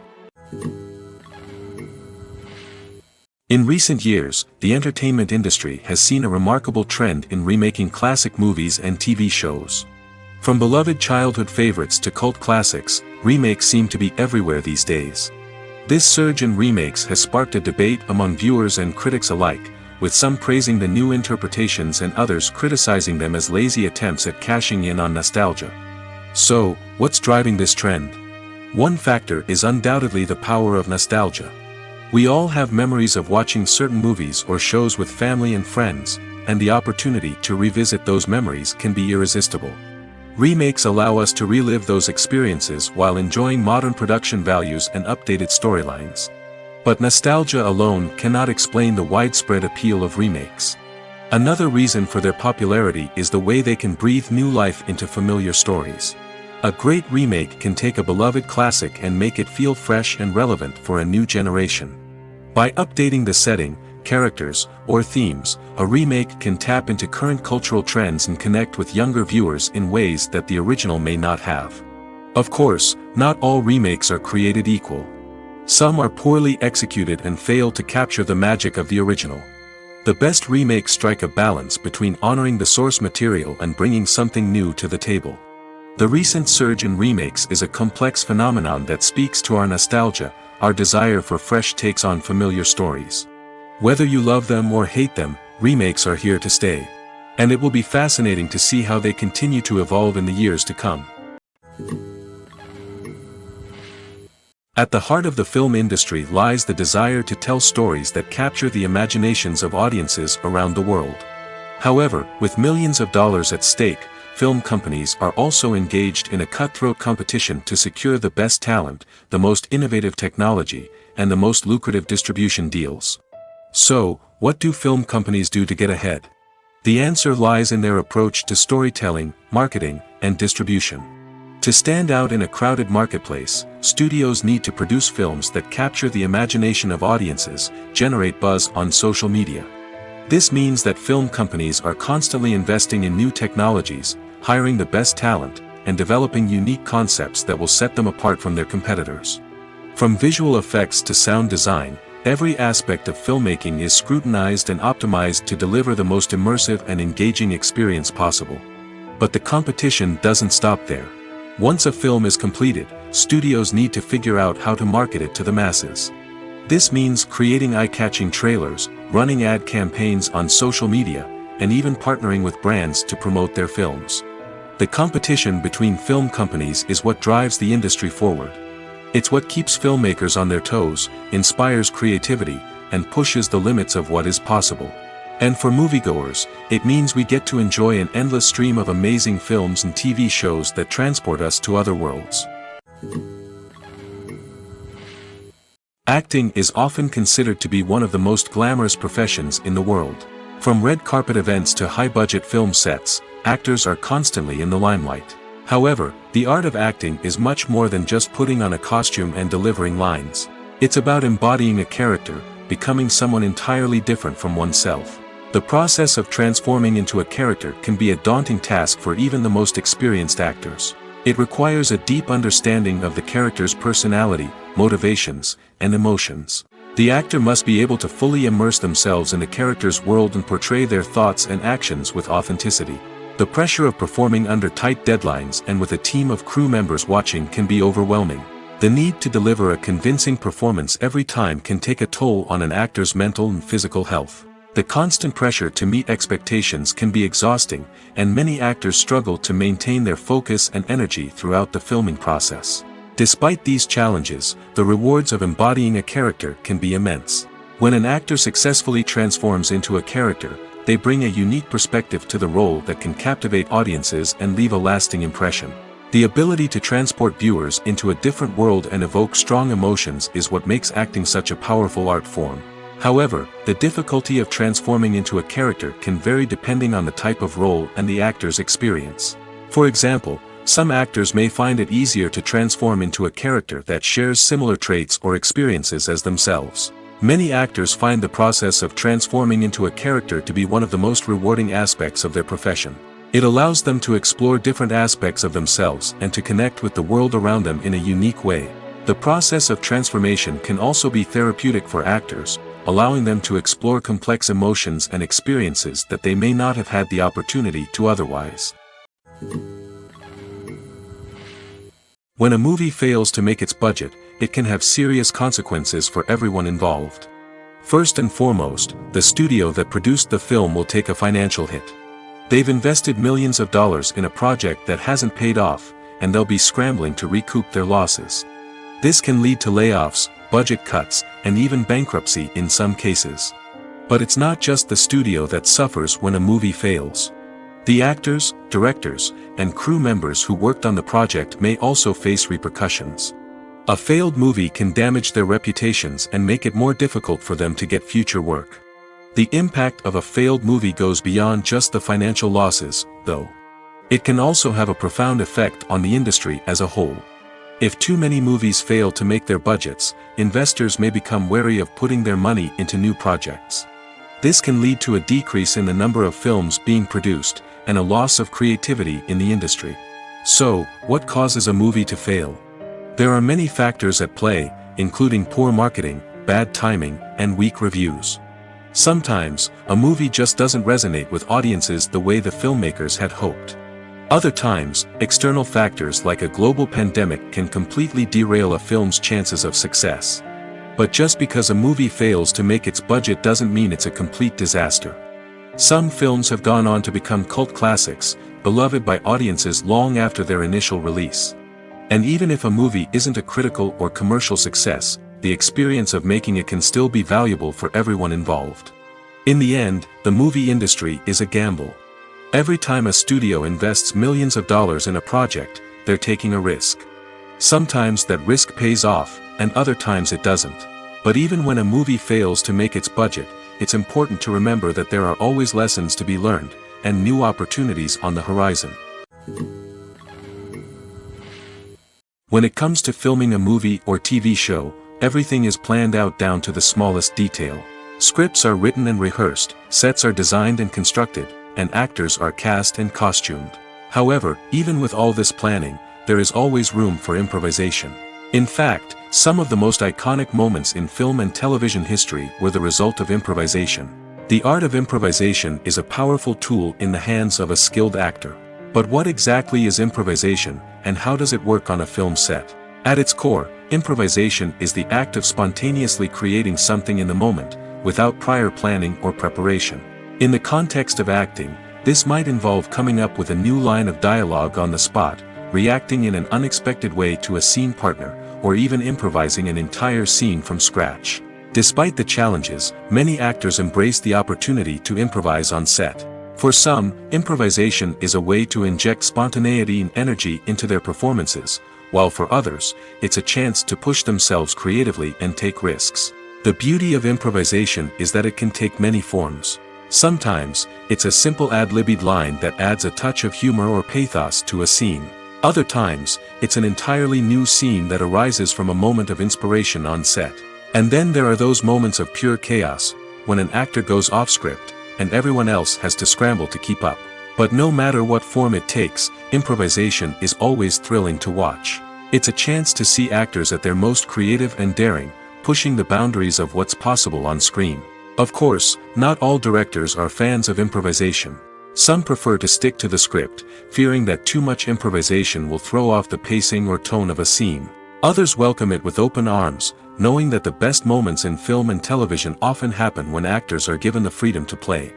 In recent years, the entertainment industry has seen a remarkable trend in remaking classic movies and TV shows. From beloved childhood favorites to cult classics, remakes seem to be everywhere these days. This surge in remakes has sparked a debate among viewers and critics alike, with some praising the new interpretations and others criticizing them as lazy attempts at cashing in on nostalgia. So, what's driving this trend? One factor is undoubtedly the power of nostalgia. We all have memories of watching certain movies or shows with family and friends, and the opportunity to revisit those memories can be irresistible. Remakes allow us to relive those experiences while enjoying modern production values and updated storylines. But nostalgia alone cannot explain the widespread appeal of remakes. Another reason for their popularity is the way they can breathe new life into familiar stories. A great remake can take a beloved classic and make it feel fresh and relevant for a new generation. By updating the setting, characters, or themes, a remake can tap into current cultural trends and connect with younger viewers in ways that the original may not have. Of course, not all remakes are created equal. Some are poorly executed and fail to capture the magic of the original. The best remakes strike a balance between honoring the source material and bringing something new to the table. The recent surge in remakes is a complex phenomenon that speaks to our nostalgia, our desire for fresh takes on familiar stories. Whether you love them or hate them, remakes are here to stay. And it will be fascinating to see how they continue to evolve in the years to come. At the heart of the film industry lies the desire to tell stories that capture the imaginations of audiences around the world. However, with millions of dollars at stake, film companies are also engaged in a cutthroat competition to secure the best talent, the most innovative technology, and the most lucrative distribution deals. So, what do film companies do to get ahead? The answer lies in their approach to storytelling, marketing, and distribution. To stand out in a crowded marketplace, studios need to produce films that capture the imagination of audiences, generate buzz on social media. This means that film companies are constantly investing in new technologies, hiring the best talent, and developing unique concepts that will set them apart from their competitors. From visual effects to sound design, every aspect of filmmaking is scrutinized and optimized to deliver the most immersive and engaging experience possible. But the competition doesn't stop there. Once a film is completed, studios need to figure out how to market it to the masses. This means creating eye-catching trailers, running ad campaigns on social media, and even partnering with brands to promote their films. The competition between film companies is what drives the industry forward. It's what keeps filmmakers on their toes, inspires creativity, and pushes the limits of what is possible. And for moviegoers, it means we get to enjoy an endless stream of amazing films and TV shows that transport us to other worlds. Acting is often considered to be one of the most glamorous professions in the world. From red carpet events to high-budget film sets, actors are constantly in the limelight. However, the art of acting is much more than just putting on a costume and delivering lines. It's about embodying a character, becoming someone entirely different from oneself. The process of transforming into a character can be a daunting task for even the most experienced actors. It requires a deep understanding of the character's personality, motivations, and emotions. The actor must be able to fully immerse themselves in the character's world and portray their thoughts and actions with authenticity. The pressure of performing under tight deadlines and with a team of crew members watching can be overwhelming. The need to deliver a convincing performance every time can take a toll on an actor's mental and physical health. The constant pressure to meet expectations can be exhausting, and many actors struggle to maintain their focus and energy throughout the filming process. Despite these challenges, the rewards of embodying a character can be immense. When an actor successfully transforms into a character, they bring a unique perspective to the role that can captivate audiences and leave a lasting impression. The ability to transport viewers into a different world and evoke strong emotions is what makes acting such a powerful art form. However, the difficulty of transforming into a character can vary depending on the type of role and the actor's experience. For example, some actors may find it easier to transform into a character that shares similar traits or experiences as themselves. Many actors find the process of transforming into a character to be one of the most rewarding aspects of their profession. It allows them to explore different aspects of themselves and to connect with the world around them in a unique way. The process of transformation can also be therapeutic for actors, allowing them to explore complex emotions and experiences that they may not have had the opportunity to otherwise. When a movie fails to make its budget, it can have serious consequences for everyone involved. First and foremost, the studio that produced the film will take a financial hit. They've invested millions of dollars in a project that hasn't paid off, and they'll be scrambling to recoup their losses. This can lead to layoffs, budget cuts, and even bankruptcy in some cases. But it's not just the studio that suffers when a movie fails. The actors, directors, and crew members who worked on the project may also face repercussions. A failed movie can damage their reputations and make it more difficult for them to get future work. The impact of a failed movie goes beyond just the financial losses, though. It can also have a profound effect on the industry as a whole. If too many movies fail to make their budgets, investors may become wary of putting their money into new projects. This can lead to a decrease in the number of films being produced, and a loss of creativity in the industry. So, what causes a movie to fail? There are many factors at play, including poor marketing, bad timing, and weak reviews. Sometimes, a movie just doesn't resonate with audiences the way the filmmakers had hoped. Other times, external factors like a global pandemic can completely derail a film's chances of success. But just because a movie fails to make its budget doesn't mean it's a complete disaster. Some films have gone on to become cult classics, beloved by audiences long after their initial release. And even if a movie isn't a critical or commercial success, the experience of making it can still be valuable for everyone involved. In the end, the movie industry is a gamble. Every time a studio invests millions of dollars in a project, they're taking a risk. Sometimes that risk pays off, and other times it doesn't. But even when a movie fails to make its budget, it's important to remember that there are always lessons to be learned, and new opportunities on the horizon. When it comes to filming a movie or TV show, everything is planned out down to the smallest detail. Scripts are written and rehearsed, sets are designed and constructed, and actors are cast and costumed. However, even with all this planning, there is always room for improvisation. In fact, some of the most iconic moments in film and television history were the result of improvisation. The art of improvisation is a powerful tool in the hands of a skilled actor. But what exactly is improvisation, and how does it work on a film set? At its core, improvisation is the act of spontaneously creating something in the moment, without prior planning or preparation. In the context of acting, this might involve coming up with a new line of dialogue on the spot, reacting in an unexpected way to a scene partner, or even improvising an entire scene from scratch. Despite the challenges, many actors embrace the opportunity to improvise on set. For some, improvisation is a way to inject spontaneity and energy into their performances, while for others, it's a chance to push themselves creatively and take risks. The beauty of improvisation is that it can take many forms. Sometimes, it's a simple ad-libbed line that adds a touch of humor or pathos to a scene. Other times, it's an entirely new scene that arises from a moment of inspiration on set. And then there are those moments of pure chaos, when an actor goes off script, and everyone else has to scramble to keep up. But no matter what form it takes, improvisation is always thrilling to watch. It's a chance to see actors at their most creative and daring, pushing the boundaries of what's possible on screen. Of course, not all directors are fans of improvisation. Some prefer to stick to the script, fearing that too much improvisation will throw off the pacing or tone of a scene. Others welcome it with open arms, knowing that the best moments in film and television often happen when actors are given the freedom to play.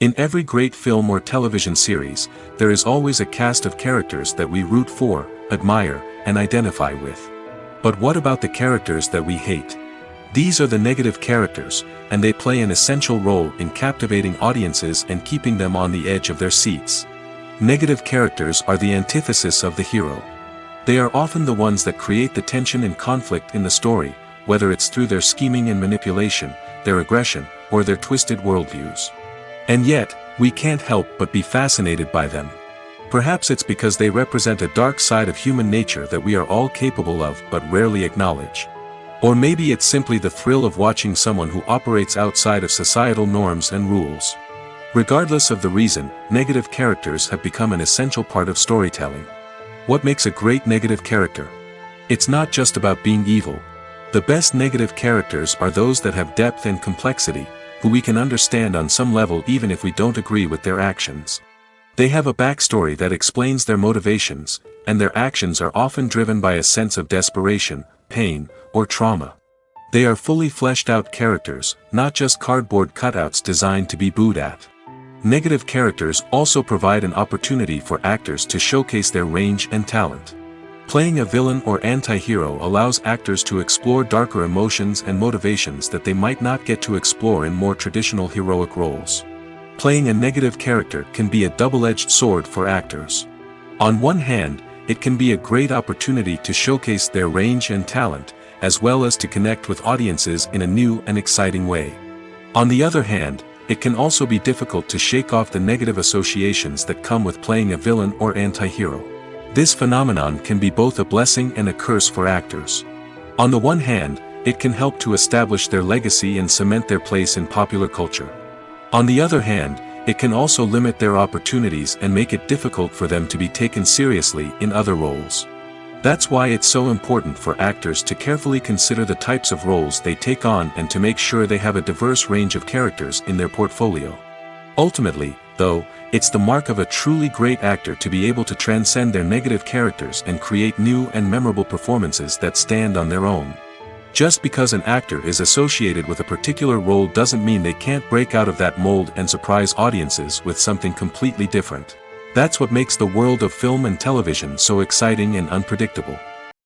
In every great film or television series, there is always a cast of characters that we root for, admire, and identify with. But what about the characters that we hate? These are the negative characters, and they play an essential role in captivating audiences and keeping them on the edge of their seats. Negative characters are the antithesis of the hero. They are often the ones that create the tension and conflict in the story, whether it's through their scheming and manipulation, their aggression, or their twisted worldviews. And yet, we can't help but be fascinated by them. Perhaps it's because they represent a dark side of human nature that we are all capable of but rarely acknowledge. Or maybe it's simply the thrill of watching someone who operates outside of societal norms and rules. Regardless of the reason, negative characters have become an essential part of storytelling. What makes a great negative character? It's not just about being evil. The best negative characters are those that have depth and complexity, who we can understand on some level even if we don't agree with their actions. They have a backstory that explains their motivations, and their actions are often driven by a sense of desperation, pain, or trauma. They are fully fleshed out characters, not just cardboard cutouts designed to be booed at. Negative characters also provide an opportunity for actors to showcase their range and talent. Playing a villain or anti-hero allows actors to explore darker emotions and motivations that they might not get to explore in more traditional heroic roles. Playing a negative character can be a double-edged sword for actors. On one hand, it can be a great opportunity to showcase their range and talent, as well as to connect with audiences in a new and exciting way. On the other hand, it can also be difficult to shake off the negative associations that come with playing a villain or anti-hero. This phenomenon can be both a blessing and a curse for actors. On the one hand, it can help to establish their legacy and cement their place in popular culture. On the other hand, it can also limit their opportunities and make it difficult for them to be taken seriously in other roles. That's why it's so important for actors to carefully consider the types of roles they take on and to make sure they have a diverse range of characters in their portfolio. Ultimately, though, it's the mark of a truly great actor to be able to transcend their negative characters and create new and memorable performances that stand on their own. Just because an actor is associated with a particular role doesn't mean they can't break out of that mold and surprise audiences with something completely different. That's what makes the world of film and television so exciting and unpredictable.